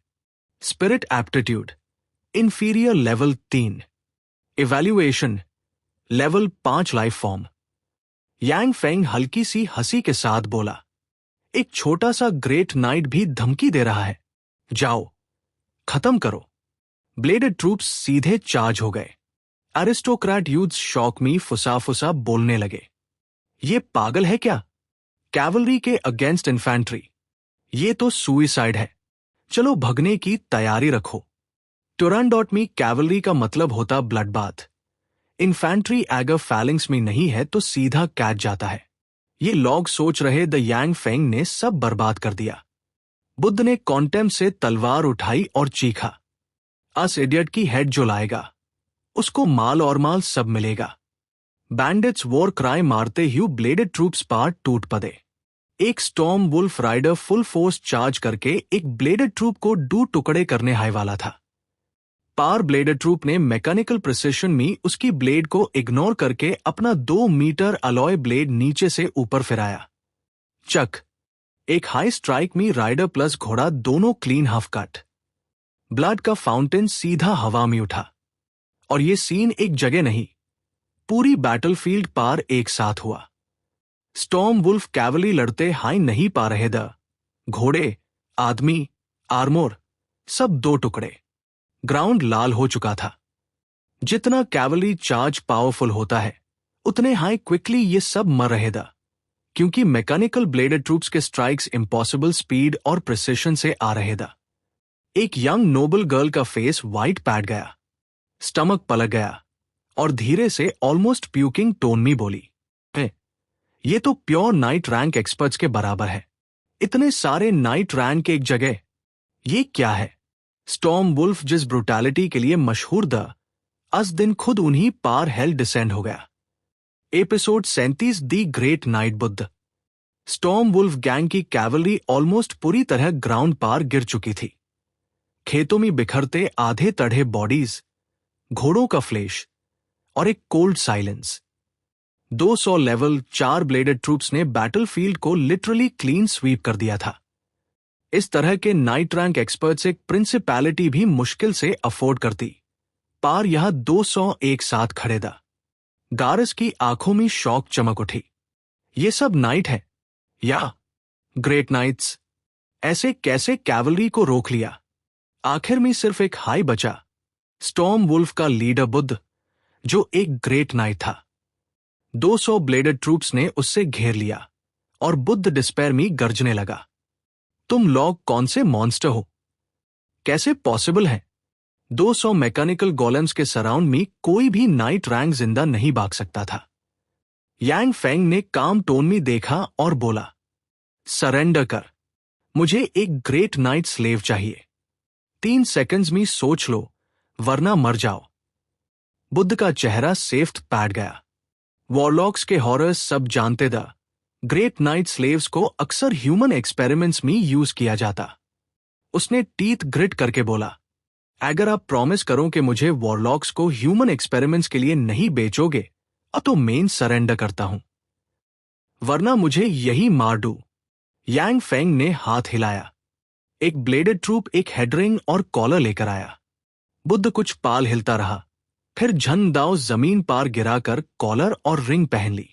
spirit aptitude inferior level 3, evaluation level 5 life form. Yang Feng हल्की सी हंसी के साथ बोला, एक छोटा सा ग्रेट नाइट भी धमकी दे रहा है, जाओ खत्म करो। ब्लेडेड ट्रूप्स सीधे चार्ज हो गए। एरिस्टोक्रेट यूथ शौक में फुसा फुसा बोलने लगे, ये पागल है क्या? कैवलरी के अगेंस्ट इन्फेंट्री, ये तो सुइसाइड है। चलो भगने की तैयारी रखो। टुरांडोट में कैवलरी का मतलब होता blood bath. Infantry eager failings में नहीं है तो सीधा कैच जाता है। ये लोग सोच रहे द यांग फेंग ने सब बर्बाद कर दिया। बुद्ध ने कॉन्टेम से तलवार उठाई और चीखा, अस इडियट की हेड जो लाएगा उसको माल और माल सब मिलेगा। बैंडिट्स वॉर क्राई मारते हुए ब्लेडेड ट्रूप्स पार टूट पड़े। एक storm wolf rider full force charge करके एक ब्लेडेड ट्रूप को 2 टुकड़े करने हाय वाला था। पार ब्लेडेड ट्रूप ने मैकेनिकल प्रिसिशन में उसकी ब्लेड को इग्नोर करके अपना 2 मीटर अलॉय ब्लेड नीचे से ऊपर फिराया। चक, एक हाई स्ट्राइक में राइडर प्लस घोड़ा दोनों क्लीन हाफ कट। ब्लड का फाउंटेन सीधा हवा में उठा। और ये सीन एक जगह नहीं, पूरी बैटलफील्ड पार एक साथ हुआ। स्टॉर्म वुल्फ कैवली लड़ते हाई नहीं पा रहे द घोड़े, आदमी, आर्मोर सब 2 टुकड़े। ग्राउंड लाल हो चुका था। जितना कैवली चार्ज पावरफुल होता है उतने हाई क्विकली ये सब मर रहे द, क्योंकि मैकेनिकल ब्लेडेड ट्रूप्स के स्ट्राइक्स इम्पॉसिबल स्पीड और प्रिसिशन से आ रहे द। एक यंग नोबल गर्ल का फेस वाइट पैड गया, स्टमक पलक गया और धीरे से ऑलमोस्ट प्यूकिंग टोन में बोली, ये तो प्योर नाइट रैंक एक्सपर्ट्स के बराबर है। इतने सारे नाइट रैंक एक जगह, ये क्या है? स्टॉर्म वुल्फ जिस ब्रुटैलिटी के लिए मशहूर द अस दिन खुद उन्हीं पार हेल डिसेंड हो गया। एपिसोड 37 दी ग्रेट नाइट बुद्ध। स्टॉर्म वुल्फ गैंग की कैवलरी ऑलमोस्ट पूरी तरह ग्राउंड पार गिर चुकी थी। खेतों में बिखरते आधे तढ़े बॉडीज, घोड़ों का फ्लेश और एक cold silence. 200 level 4 blooded troops ने बैटलफील्ड को लिटरली क्लीन स्वीप कर दिया था। इस तरह के नाइट रैंक एक्सपर्ट्स एक प्रिंसिपैलिटी भी मुश्किल से अफोर्ड करती। पार यहां 200 एक साथ खड़े था। गारस की आंखों में शौक चमक उठी। ये सब नाइट है या ग्रेट नाइट्स? ऐसे कैसे कैवलरी को रोक लिया? आखिर में सिर्फ एक हाई बचा, स्टॉर्म वुल्फ का लीडर बुद्ध, जो एक ग्रेट नाइट था। 200 ब्लेडेड ट्रूप्स ने उससे घेर लिया। और बुद्ध डिस्पेयर में गरजने लगा। तुम लोग कौन से मॉन्स्टर हो? कैसे पॉसिबल है? 200 मैकेनिकल गोलेम्स के सराउंड में कोई भी नाइट रैंक जिंदा नहीं भाग सकता था। यांग फेंग ने काम टोन में देखा और बोला, सरेंडर कर। मुझे एक ग्रेट नाइट स्लेव चाहिए। 3 सेकंड्स में सोच लो, वरना मर जाओ। बुद्ध का चेहरा सेफ्ट पैट गया। वॉरलॉक्स के हॉरर्स सब जानते थे। ग्रेट नाइट स्लेव्स को अक्सर ह्यूमन एक्सपेरिमेंट्स में यूज किया जाता। उसने टीथ ग्रिट करके बोला, अगर आप प्रॉमिस करो कि मुझे वॉरलॉक्स को ह्यूमन एक्सपेरिमेंट्स के लिए नहीं बेचोगे, तो मैं सरेंडर करता हूं, वरना मुझे यही मार दू। यांग फेंग ने हाथ हिलाया। एक ब्लेडेड ट्रूप एक हेडरिंग और कॉलर लेकर आया। बुद्ध कुछ पाल हिलता रहा, फिर झन दाओ जमीन पार गिराकर कॉलर और रिंग पहन ली।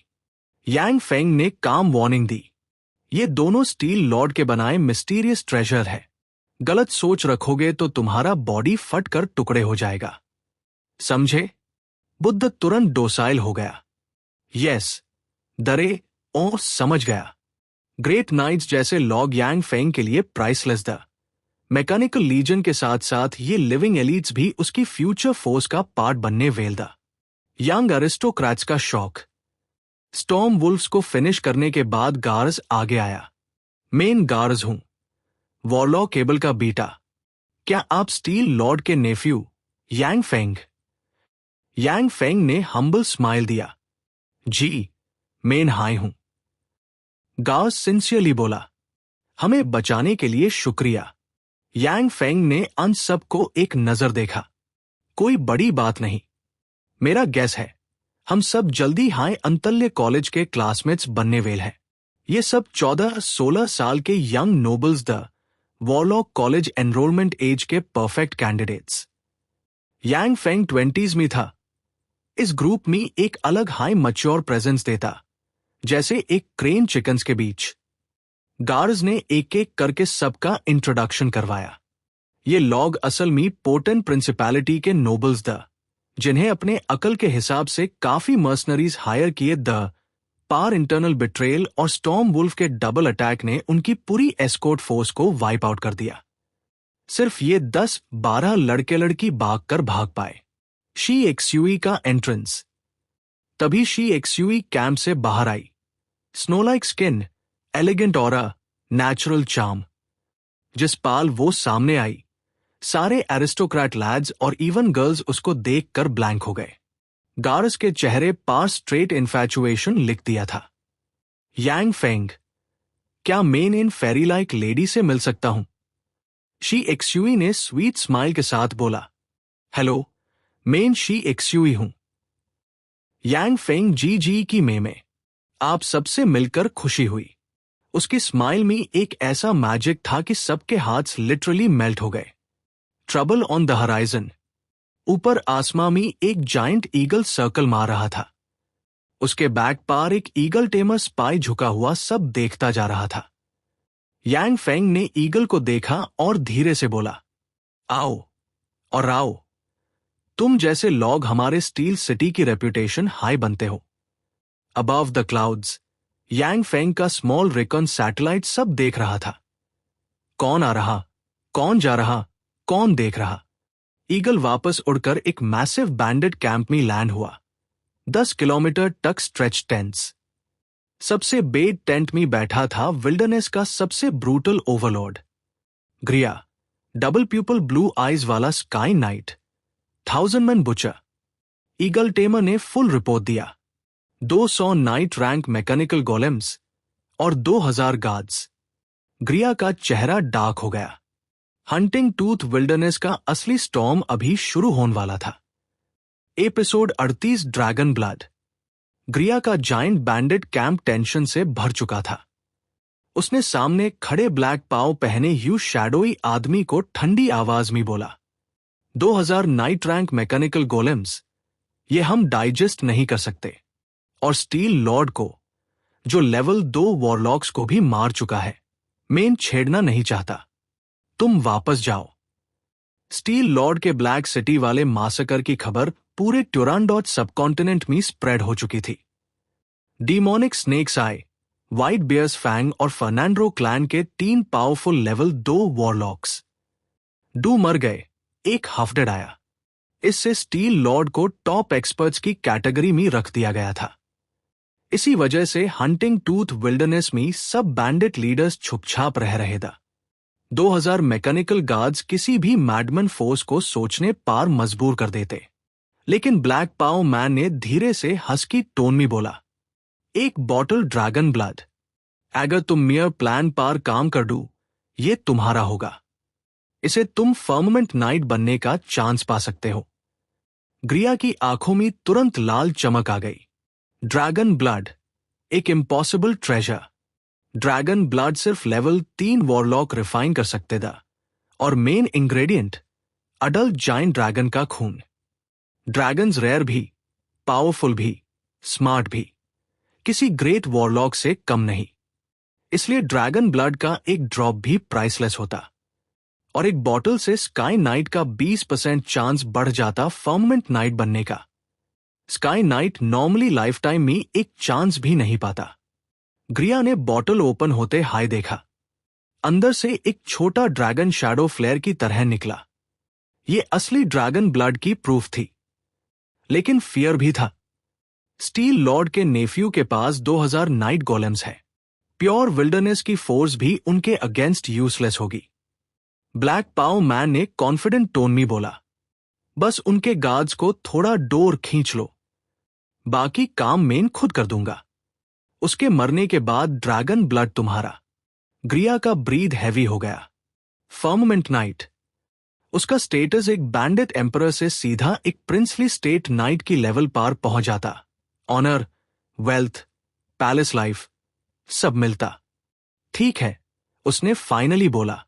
यांग फेंग ने काम वार्निंग दी, ये दोनों स्टील लॉर्ड के बनाए मिस्टीरियस ट्रेजर है। गलत सोच रखोगे तो तुम्हारा बॉडी फट कर टुकड़े हो जाएगा, समझे? बुद्ध तुरंत डोसाइल हो गया। यस, डरे और समझ गया। ग्रेट नाइट्स जैसे लॉग यांग फेंग के लिए प्राइसलेस था। मैकेनिकल लीजन के साथ साथ ये लिविंग एलीट्स भी उसकी फ्यूचर फोर्स का पार्ट बनने वेल था। यंग अरिस्टोक्रेट्स का शौक। स्टॉर्म वुल्फ्स को फिनिश करने के बाद गार्स आगे आया। मेन गार्स हूं, वॉरलॉ केबल का बीटा। क्या आप स्टील लॉर्ड के नेफ्यू यांग फेंग? यांग फेंग ने हम्बल स्माइल दिया, जी, मेन हाई हूं। गार्स सिंसियरली बोला, हमें बचाने के लिए शुक्रिया। यांग फेंग ने अन सबको एक नजर देखा। कोई बड़ी बात नहीं, मेरा गेस है हम सब जल्दी हाई अंतल्य कॉलेज के क्लासमेट्स बनने वेल हैं। ये सब 14-16 साल के young nobles the warlock college enrolment age के perfect candidates. Yang Feng 20s में था। इस ग्रुप में एक अलग हाई मैच्योर प्रेजेंस देता, जैसे एक क्रेन चिकन्स के बीच। गार्ड्स ने एक एक करके सबका इंट्रोडक्शन करवाया। ये लॉग असल में पोर्टेंट प्रिंसिपैलिटी के नोबल्स द, जिन्हें अपने अकल के हिसाब से काफी मर्सनरीज हायर किए द पार इंटरनल बिट्रेयल और स्टॉर्म वुल्फ के डबल अटैक ने उनकी पूरी एस्कॉर्ट फोर्स को वाइप आउट कर दिया। सिर्फ ये 10-12 लड़के लड़की भाग कर भाग पाए। शी एक्सयूई का एंट्रेंस। तभी शी एक्सयूई कैंप से बाहर आई। Snow like skin, elegant aura, natural charm. जिस पाल वो सामने आई, सारे एरिस्टोक्रेट लैड्स और इवन गर्ल्स उसको देखकर ब्लैंक हो गए। गार्स के चेहरे पार स्ट्रेट इन्फैचुएशन लिख दिया था। यांग फेंग, क्या मैं इन फेरी लाइक लेडी से मिल सकता हूं? शी एक्सयूई ने स्वीट स्माइल के साथ बोला, हेलो, मैं शी एक्सयूई हूं। यांग फेंग जी की में आप सबसे मिलकर खुशी हुई। उसकी स्माइल में एक ऐसा मैजिक था कि सबके हाथ लिटरली मेल्ट हो गए। Trouble on the horizon. ऊपर आसमां में एक जायंट ईगल सर्कल मार रहा था। उसके बैक पार एक ईगल टेमर स्पाई झुका हुआ सब देखता जा रहा था। यांग फेंग ने ईगल को देखा और धीरे से बोला, आओ और आओ। तुम जैसे लॉग हमारे स्टील सिटी की रेपुटेशन हाई बनते हो। Above the clouds, Yang Feng का स्मॉल रिकॉन सैटेलाइट सब देख रहा था। कौन आ रहा, कौन जा रहा, कौन देख रहा। ईगल वापस उड़कर एक मैसिव बैंडेड कैंप में लैंड हुआ। 10 किलोमीटर तक स्ट्रेच टेंट्स। सबसे बेड टेंट में बैठा था विल्डरनेस का सबसे brutal overlord Gria, double pupil blue eyes वाला sky knight, 1000 man butcher. Eagle tamer ने फुल रिपोर्ट दिया। 200 नाइट रैंक मैकेनिकल गोलेम्स और 2000 गार्ड्स। ग्रिया का चेहरा डार्क हो गया। हंटिंग टूथ विल्डरनेस का असली स्टॉर्म अभी शुरू होने वाला था। Episode 38 dragon blood. ग्रिया का जायंट बैंडेड कैंप टेंशन से भर चुका था। उसने सामने खड़े ब्लैक पाव पहने ह्यूज शैडोई आदमी को ठंडी आवाज में बोला, 2000 नाइट रैंक मैकेनिकल गोलेम्स, ये हम डाइजेस्ट नहीं कर सकते। और स्टील लॉर्ड को, जो लेवल 2 वॉरलॉक्स को भी मार चुका है, मैं छेड़ना नहीं चाहता। तुम वापस जाओ। स्टील लॉर्ड के ब्लैक सिटी वाले मासकर की खबर पूरे ट्यूरांडोट सबकॉन्टिनेंट में स्प्रेड हो चुकी थी। डीमोनिक स्नेक्स आए, व्हाइट बियर्स फैंग और फर्नांडो क्लैन के 3 पावरफुल लेवल 2 वॉरलॉक्स। डू मर गए, एक हाफडेड आया। इससे स्टील लॉर्ड को टॉप एक्सपर्ट्स की कैटेगरी में रख दिया गया था। इसी वजह से हंटिंग टूथ विल्डरनेस में सब बैंडिट लीडर्स छुपछाप रह रहे थे। 2000 मैकेनिकल गार्ड्स किसी भी मैडमन फोर्स को सोचने पार मजबूर कर देते। लेकिन ब्लैक पाव मैन ने धीरे से हस्की टोन में बोला, एक बॉटल ड्रैगन ब्लड। अगर तुम मियर प्लान पार काम कर दू, ये तुम्हारा होगा। इसे तुम फर्ममेंट नाइट बनने का चांस पा सकते हो। ग्रिया की आंखों में तुरंत लाल चमक आ गई। ड्रैगन ब्लड, एक इम्पॉसिबल ट्रेजर। ड्रैगन ब्लड सिर्फ लेवल 3 वॉरलॉक रिफाइन कर सकते था, और main ingredient adult giant dragon का खून। ड्रैगन्स रेयर भी, पावरफुल भी, स्मार्ट भी, किसी ग्रेट वॉरलॉक से कम नहीं। इसलिए ड्रैगन ब्लड का एक ड्रॉप भी प्राइसलेस होता, और एक बॉटल से स्काई नाइट का 20% चांस बढ़ जाता फर्ममेंट नाइट बनने का। Sky night normally life time में एक चांस भी नहीं पाता। ग्रिया ने बॉटल ओपन होते हाय देखा। अंदर से एक छोटा ड्रैगन शैडो फ्लेयर की तरह निकला। ये असली ड्रैगन ब्लड की प्रूफ थी। लेकिन फियर भी था। स्टील लॉर्ड के नेफ्यू के पास 2000 नाइट गोलेम्स है। प्योर विल्डरनेस की फोर्स भी उनके अगेंस्ट यूजलेस होगी। ब्लैक पाव मैन ने कॉन्फिडेंट टोन में बोला, बस उनके गार्ड्स को थोड़ा डोर खींच लो, बाकी काम मेन खुद कर दूंगा। उसके मरने के बाद ड्रैगन ब्लड तुम्हारा। ग्रिया का ब्रीथ हैवी हो गया। फर्ममेंट नाइट, उसका स्टेटस एक बैंडिट एम्परर से सीधा एक प्रिंसली स्टेट नाइट की लेवल पार पहुंच जाता। ऑनर, वेल्थ, पैलेस लाइफ, सब मिलता। ठीक है, उसने फाइनली बोला,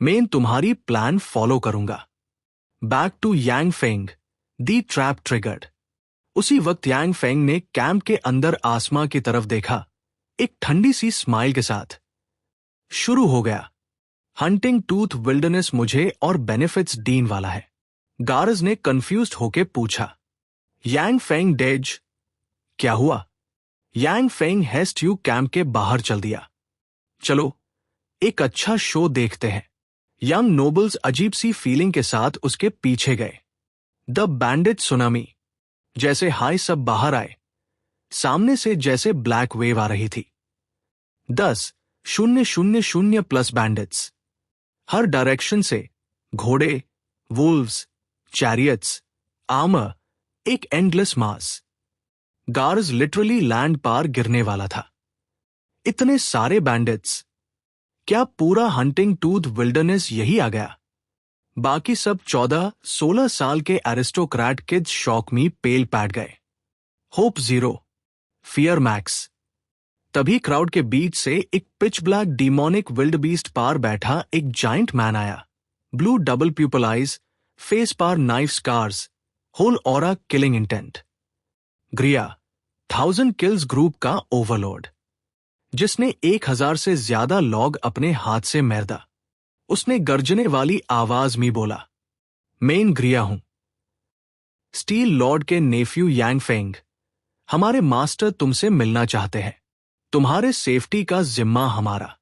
मैं तुम्हारी प्लान फॉलो करूंगा। Back to Yang Feng, the trap triggered. उसी वक्त यांग फेंग ने कैंप के अंदर आसमां की तरफ देखा, एक ठंडी सी स्माइल के साथ। शुरू हो गया। हंटिंग टूथ विल्डरनेस मुझे और बेनिफिट्स डीन वाला है। गार्ज ने कंफ्यूज्ड होके पूछा, यांग फेंग डेज? क्या हुआ? यांग फेंग हेस्ट यू कैंप के बाहर चल दिया। चलो एक अच्छा शो देखते हैं। यंग नोबल्स अजीब सी फीलिंग के साथ उसके पीछे गए। द बैंडिट सुनामी जैसे हाय सब बाहर आए। सामने से जैसे ब्लैक वेव आ रही थी। 10,000 प्लस बैंडिट्स हर डायरेक्शन से, घोड़े, वुल्व्स, चैरियट्स, आर्मर, एक एंडलेस मास। गार्ज लिटरली लैंड पार गिरने वाला था। इतने सारे बैंडिट्स, क्या पूरा हंटिंग टूथ विल्डरनेस यही आ गया? बाकी सब 14-16 साल के एरिस्टोक्रेट किड्स शॉक में पेल पैट गए। Hope zero, fear max. तभी क्राउड के बीच से एक pitch black demonic wild beast पार बैठा एक जाइंट मैन आया। Blue double pupil eyes, face पार knife scars, whole aura killing intent. Gria, 1000 kills group का ओवरलॉर्ड, जिसने 1000 से ज्यादा लॉग अपने हाथ से मैरदा। उसने गर्जने वाली आवाज में बोला, मैं ग्रिया हूं, स्टील लॉर्ड के नेफ्यू यांग फेंग। हमारे मास्टर तुमसे मिलना चाहते हैं। तुम्हारे सेफ्टी का जिम्मा हमारा।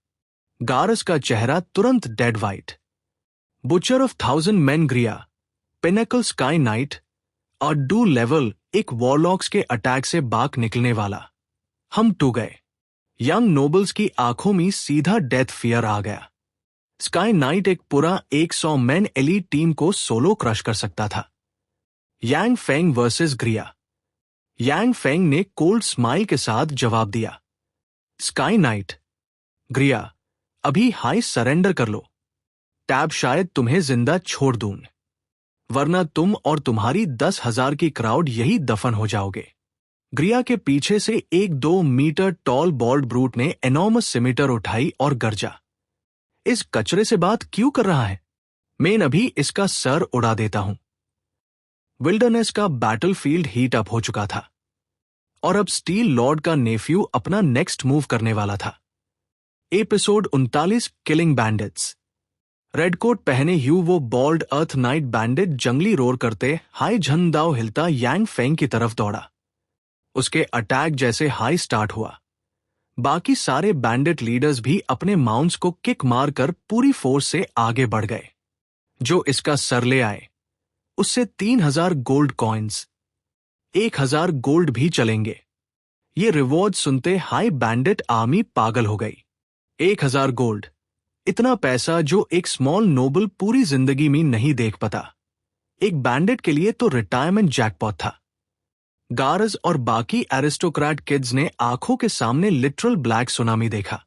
गारस का चेहरा तुरंत dead white. Butcher of 1000 men Gria, pinnacle sky knight और डू लेवल एक वॉरलॉक्स के अटैक से बाक निकलने वाला। हम टू गए। यंग नोबल्स की आंखों में सीधा डेथ फियर आ गया। स्काई नाइट एक पूरा 100 मैन एलीट टीम को सोलो क्रश कर सकता था। Yang Feng versus ग्रिया। यांग फेंग ने कोल्ड स्माइल के साथ जवाब दिया, स्काई नाइट, ग्रिया, अभी हाई सरेंडर कर लो। टैब शायद तुम्हें जिंदा छोड़ दूं, वरना तुम और तुम्हारी 10,000 की क्राउड यही दफन हो जाओगे। ग्रिया के पीछे से 1-2 मीटर टॉल बॉल्ड ब्रूट ने एनॉर्मस सिमिटर उठाई और गरजा, इस कचरे से बात क्यों कर रहा है? मैं अभी इसका सर उड़ा देता हूं। विल्डरनेस का बैटलफील्ड हीट अप हो चुका था, और अब स्टील लॉर्ड का नेफ्यू अपना नेक्स्ट मूव करने वाला था। Episode 39, killing bandits. रेडकोट पहने ह्यू वो बॉल्ड अर्थ नाइट बैंडिट जंगली रोर करते हाई झंडाओ हिलता यांग फेंग की तरफ दौड़ा। उसके अटैक जैसे हाई स्टार्ट हुआ, बाकी सारे बैंडिट लीडर्स भी अपने माउंट्स को किक मारकर पूरी फोर्स से आगे बढ़ गए। जो इसका सर ले आए उससे 3000 गोल्ड कॉइन्स, 1000 गोल्ड भी चलेंगे। ये रिवॉर्ड सुनते हाई बैंडिट आर्मी पागल हो गई। 1000 गोल्ड, इतना पैसा जो एक स्मॉल नोबल पूरी जिंदगी में नहीं देख पाता। एक बैंडिट के लिए तो रिटायरमेंट जैकपॉट था। गार्स और बाकी एरिस्टोक्रेट किड्स ने आंखों के सामने लिटरल ब्लैक सुनामी देखा।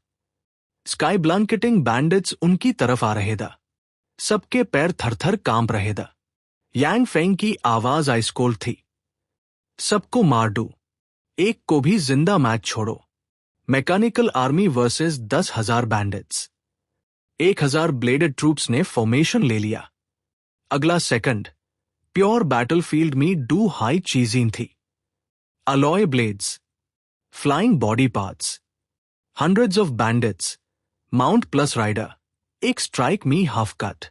स्काई ब्लैंकेटिंग बैंडिट्स उनकी तरफ आ रहे था। सबके पैर थरथर कांप रहे था। यांग फेंग की आवाज आइस कोल्ड थी। सबको मार दो, एक को भी जिंदा मैच छोड़ो। Mechanical army versus 10,000 bandits. 1000 bladed troops ने फॉर्मेशन ले लिया। अगला सेकंड प्योर बैटलफील्ड में डू हाई चीजिंग थी। Alloy blades, flying body parts, hundreds of bandits, mount plus rider, एक स्ट्राइक मी हाफ कट।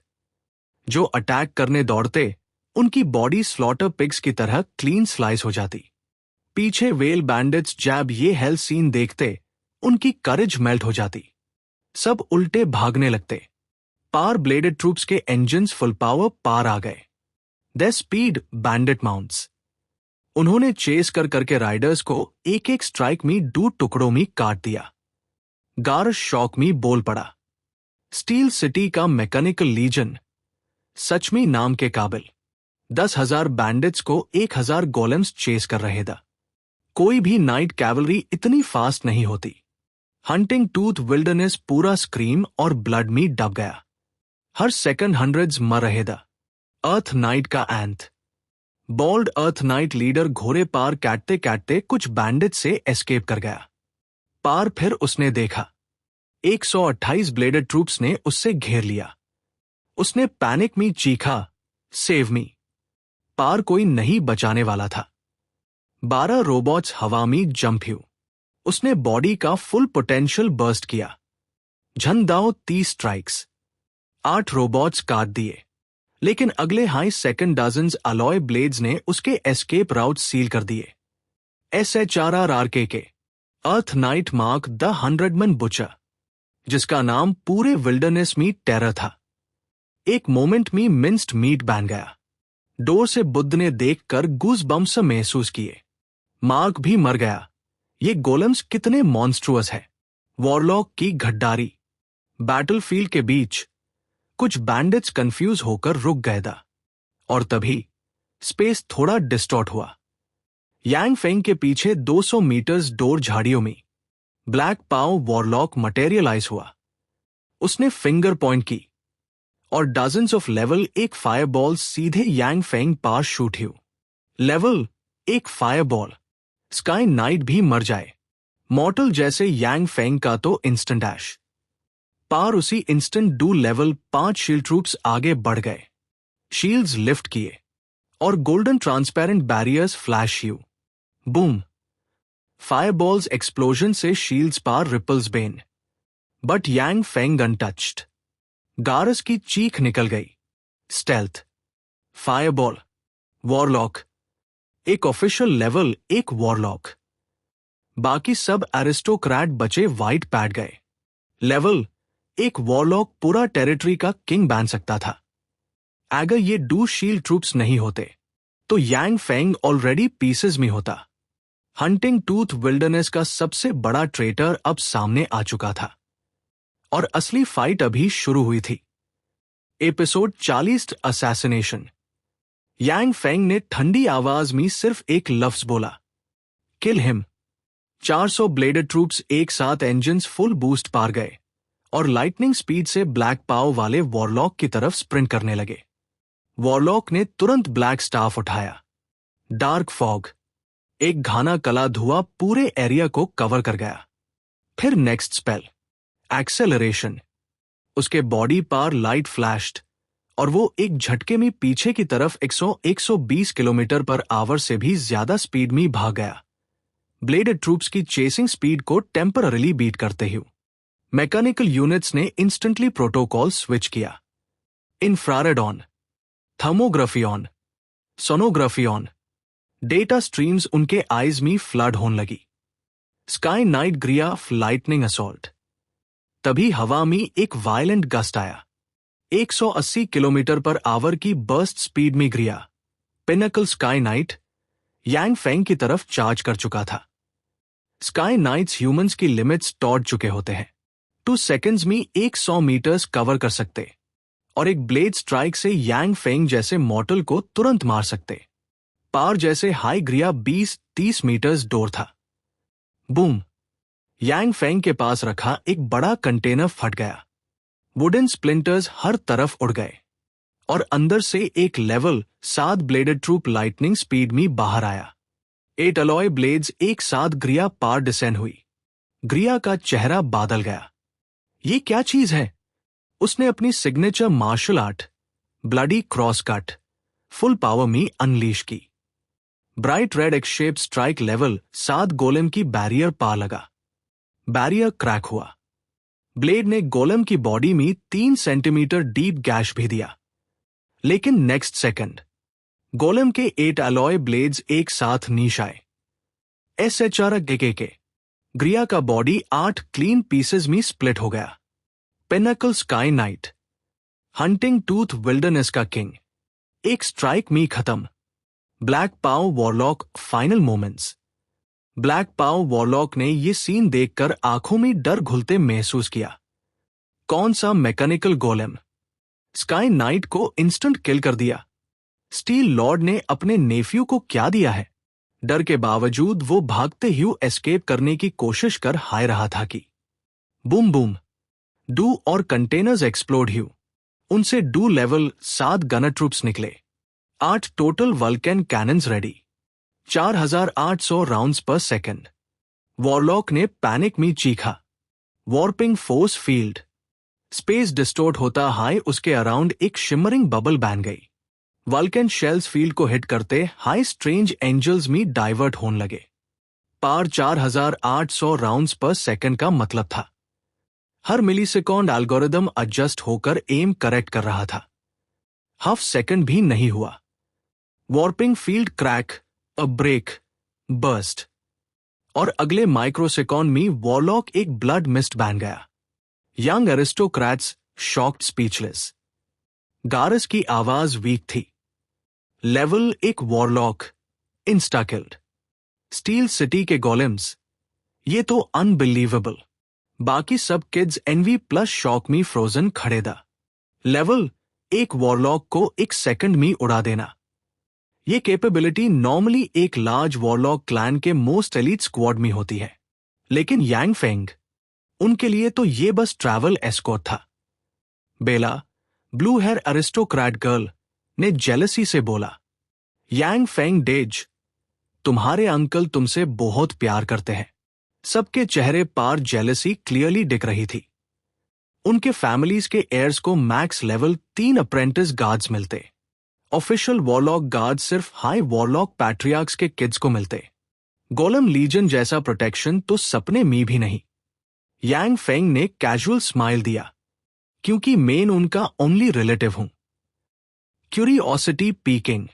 जो अटैक करने दौड़ते उनकी बॉडी स्लॉटर पिग्स की तरह क्लीन स्लाइस हो जाती। पीछे वेल बैंडिट्स जैब ये हेल सीन देखते उनकी करेज मेल्ट हो जाती। सब उल्टे भागने लगते। पार ब्लेडेड ट्रूप्स के इंजन्स फुल पावर पार आ गए। The speed bandit mounts. उन्होंने चेस कर करके राइडर्स को एक एक स्ट्राइक में 2 टुकड़ों में काट दिया। गार्स शॉक में बोल पड़ा। स्टील सिटी का मैकेनिकल लीजन सच में नाम के काबिल। 10,000 बैंडिट्स को 1000 गोलेम्स चेस कर रहे था। कोई भी नाइट कैवलरी इतनी फास्ट नहीं होती। हंटिंग टूथ विल्डरनेस पूरा स्क्रीम और ब्लड में डब गया। हर सेकंड हंड्रेड्स मर रहे था। अर्थ नाइट का एंथ। बॉल्ड अर्थ नाइट लीडर घोड़े पार काटते काटते कुछ बैंडिट से एस्केप कर गया। पार फिर उसने देखा 128 ब्लेडेड ट्रूप्स ने उससे घेर लिया। उसने पैनिक में चीखा, सेव मी। पार कोई नहीं बचाने वाला था। 12 रोबोट्स हवा में जंप हुए। उसने बॉडी का फुल पोटेंशियल बर्स्ट किया। झंडाओ 30 स्ट्राइक्स। 8 रोबोट्स काट दिए। लेकिन अगले high second dozens alloy blades ने उसके एस्केप राउट सील कर दिए। SHRRRK के अर्थ नाइट मार्क द 100 बुचर, जिसका नाम पूरे विल्डरनेस में टेरर था, एक मोमेंट में मिंस्ड मीट बन गया। डोर से बुद्ध ने देखकर गूज बम्स महसूस किए। मार्क भी मर गया। ये गोलम्स कितने मॉन्स्ट्रुअस है। वॉरलॉक की गद्दारी। बैटलफील्ड के बीच कुछ बैंडिट्स कंफ्यूज होकर रुक गए था। और तभी स्पेस थोड़ा डिस्टॉर्ट हुआ। यांग फेंग के पीछे 200 मीटर्स डोर झाड़ियों में ब्लैक पाव वॉरलॉक मटेरियलाइज हुआ। उसने फिंगर पॉइंट की और डजन्स ऑफ लेवल एक फायरबॉल सीधे यांग फेंग पास शूट हुई। लेवल एक फायरबॉल। स्काई नाइट भी मर जाए। मॉर्टल जैसे यांग फेंग का तो इंस्टेंट डैश। पार उसी इंस्टेंट डू लेवल 5 शील्ड ट्रूप्स आगे बढ़ गए। शील्ड्स लिफ्ट किए और गोल्डन ट्रांसपेरेंट बैरियर्स फ्लैश हुए। बूम। फायरबॉल्स एक्सप्लोजन से शील्ड्स पार रिपल्स बेन। But Yang Feng untouched. Garas की चीख निकल गई। Stealth, fireball, warlock. एक ऑफिशियल लेवल एक वॉरलॉक। बाकी सब एरिस्टोक्रेट बचे वाइट पैड गए। लेवल एक वॉरलॉक पूरा टेरिटरी का किंग बन सकता था। अगर ये डू शील्ड ट्रूप्स नहीं होते तो यांग फेंग ऑलरेडी पीसेस में होता। हंटिंग टूथ विल्डरनेस का सबसे बड़ा ट्रेटर अब सामने आ चुका था और असली फाइट अभी शुरू हुई थी। Episode 40 assassination. यांग फेंग ने ठंडी आवाज में सिर्फ एक लफ्ज बोला, किल हिम। 400 ब्लेडेड ट्रूप्स एक साथ इंजन्स फुल बूस्ट पार गए और लाइटनिंग स्पीड से ब्लैक पाव वाले वॉरलॉक की तरफ स्प्रिंट करने लगे। वॉरलॉक ने तुरंत ब्लैक स्टाफ उठाया। डार्क फॉग, एक घाना कला धुआं पूरे एरिया को कवर कर गया। फिर नेक्स्ट स्पेल, एक्सेलरेशन। उसके बॉडी पार लाइट फ्लैश्ड और वो एक झटके में पीछे की तरफ 100-120 किलोमीटर पर आवर से भी ज्यादा स्पीड में भाग गया। ब्लेडेड ट्रूप्स की चेसिंग स्पीड को टेम्पररीली बीट करते हुए मैकेनिकल यूनिट्स ने इंस्टेंटली प्रोटोकॉल स्विच किया। Infrared on, thermography on, sonography on. Data streams उनके आईज में फ्लड होने लगी। Sky knight Gria lightning assault. तभी हवा में एक वायलेंट गस्ट आया। 180 किलोमीटर पर आवर की बर्स्ट स्पीड में ग्रिया पिनकल स्काई नाइट यांग फेंग की तरफ चार्ज कर चुका था। स्काई नाइट्स ह्यूमंस की लिमिट्स तोड़ चुके होते हैं। 2 सेकंड्स में 100 मीटर्स कवर कर सकते और एक ब्लेड स्ट्राइक से यांग फेंग जैसे मॉर्टल को तुरंत मार सकते। पार जैसे हाई ग्रिया 20-30 मीटर्स दूर था। बूम! यांग फेंग के पास रखा एक बड़ा कंटेनर फट गया। वुडन स्प्लिंटर्स हर तरफ उड़ गए और अंदर से एक level 7 bladed troop lightning speed में बाहर आया। 8 अलॉय ब्लेड्स एक साथ ग्रिया पार डिसेंड हुई। ग्रिया का चेहरा बादल गया। ये क्या चीज है? उसने अपनी signature martial art bloody cross cut full power में अनलीश की। Bright red X shape strike level 7 golem की बैरियर पार लगा। बैरियर क्रैक हुआ। ब्लेड ने गोलेम की बॉडी में 3 सेंटीमीटर डीप गैश भी दिया। लेकिन नेक्स्ट सेकंड गोलेम के 8 अलॉय ब्लेड्स एक साथ नीच आए। SHR के ग्रिया का बॉडी 8 क्लीन पीसेस में स्प्लिट हो गया। Pinnacle sky night hunting tooth wilderness का किंग एक स्ट्राइक में खत्म। ब्लैक पाव वॉरलॉक फाइनल मोमेंट्स। ब्लैक पाव वॉरलॉक ने यह सीन देखकर आंखों में डर घुलते महसूस किया। कौन सा मैकेनिकल गोलेम स्काई नाइट को इंस्टेंट किल कर दिया? स्टील लॉर्ड ने अपने नेफ्यू को क्या दिया है? डर के बावजूद वो भागते हुए एस्केप करने की कोशिश कर हाय रहा था कि बूम बूम डू और कंटेनर्स एक्सप्लोड हुए। उनसे डू लेवल 7 गनर ट्रूप्स निकले। 8 total vulcan cannons ready. 4800 rounds पर सेकंड। वॉरलॉक ने पैनिक में चीखा। Warping force field. Space distort होता हाई उसके अराउंड एक शिमरिंग बबल बन गई। वल्कन शेल्स फील्ड को हिट करते हाई स्ट्रेंज एंजल्स में डाइवर्ट होने लगे। पार 4800 राउंड्स पर सेकंड का मतलब था हर मिलीसेकंड एल्गोरिदम एडजस्ट होकर एम करेक्ट कर रहा था। हाफ सेकंड भी नहीं हुआ। Warping field crack a break burst और अगले माइक्रोसेकंड में वॉरलॉक एक ब्लड मिस्ट बन गया। Young aristocrats shocked speechless. Garas की आवाज वीक थी। लेवल एक warlock insta killed. Steel city के गोलेम्स ये तो अनबिलीवेबल। बाकी सब किड्स एनवी प्लस शॉक में फ्रोजन खड़े था। लेवल एक वॉरलॉक को 1 सेकंड में उड़ा देना। ये कैपेबिलिटी नॉर्मली एक लार्ज वॉरलॉक क्लैन के मोस्ट एलीट स्क्वाड में होती है, लेकिन यांग फेंग उनके लिए तो ये बस ट्रैवल एस्कॉर्ट था। बेला ब्लू हेयर अरिस्टोक्रेट गर्ल ने जेलसी से बोला, यांग फेंग डेज तुम्हारे अंकल तुमसे बहुत प्यार करते हैं। सबके चेहरे पार जेलसी क्लियरली दिख रही थी। उनके फैमिलीज के एयर्स को मैक्स लेवल 3 अप्रेंटिस गार्ड्स मिलते। ऑफिशियल वॉरलॉक गार्ड सिर्फ हाई वॉरलॉक पैट्रियार्क्स के किड्स को मिलते। गोलम लीजन जैसा प्रोटेक्शन तो सपने में भी नहीं। यांग फेंग ने कैजुअल स्माइल दिया, क्योंकि मेन उनका ओनली रिलेटिव हूं। Curiosity peeking.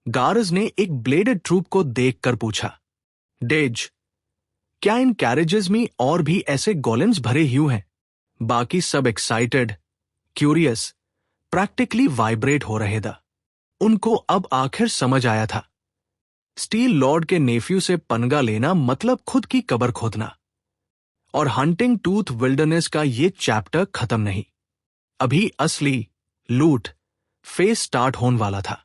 गार्ज ने एक ब्लेडेड ट्रूप को देखकर पूछा, डेज क्या इन कैरेजेस में और भी ऐसे गोलेम्स भरे हुए हैं? बाकी सब एक्साइटेड, क्यूरियस, प्रैक्टिकली वाइब्रेट हो रहे थे। उनको अब आखिर समझ आया था। स्टील लॉर्ड के नेफ्यू से पनगा लेना मतलब खुद की कब्र खोदना। और हंटिंग टूथ विल्डरनेस का ये चैप्टर खत्म नहीं। अभी असली लूट फेज स्टार्ट होने वाला था।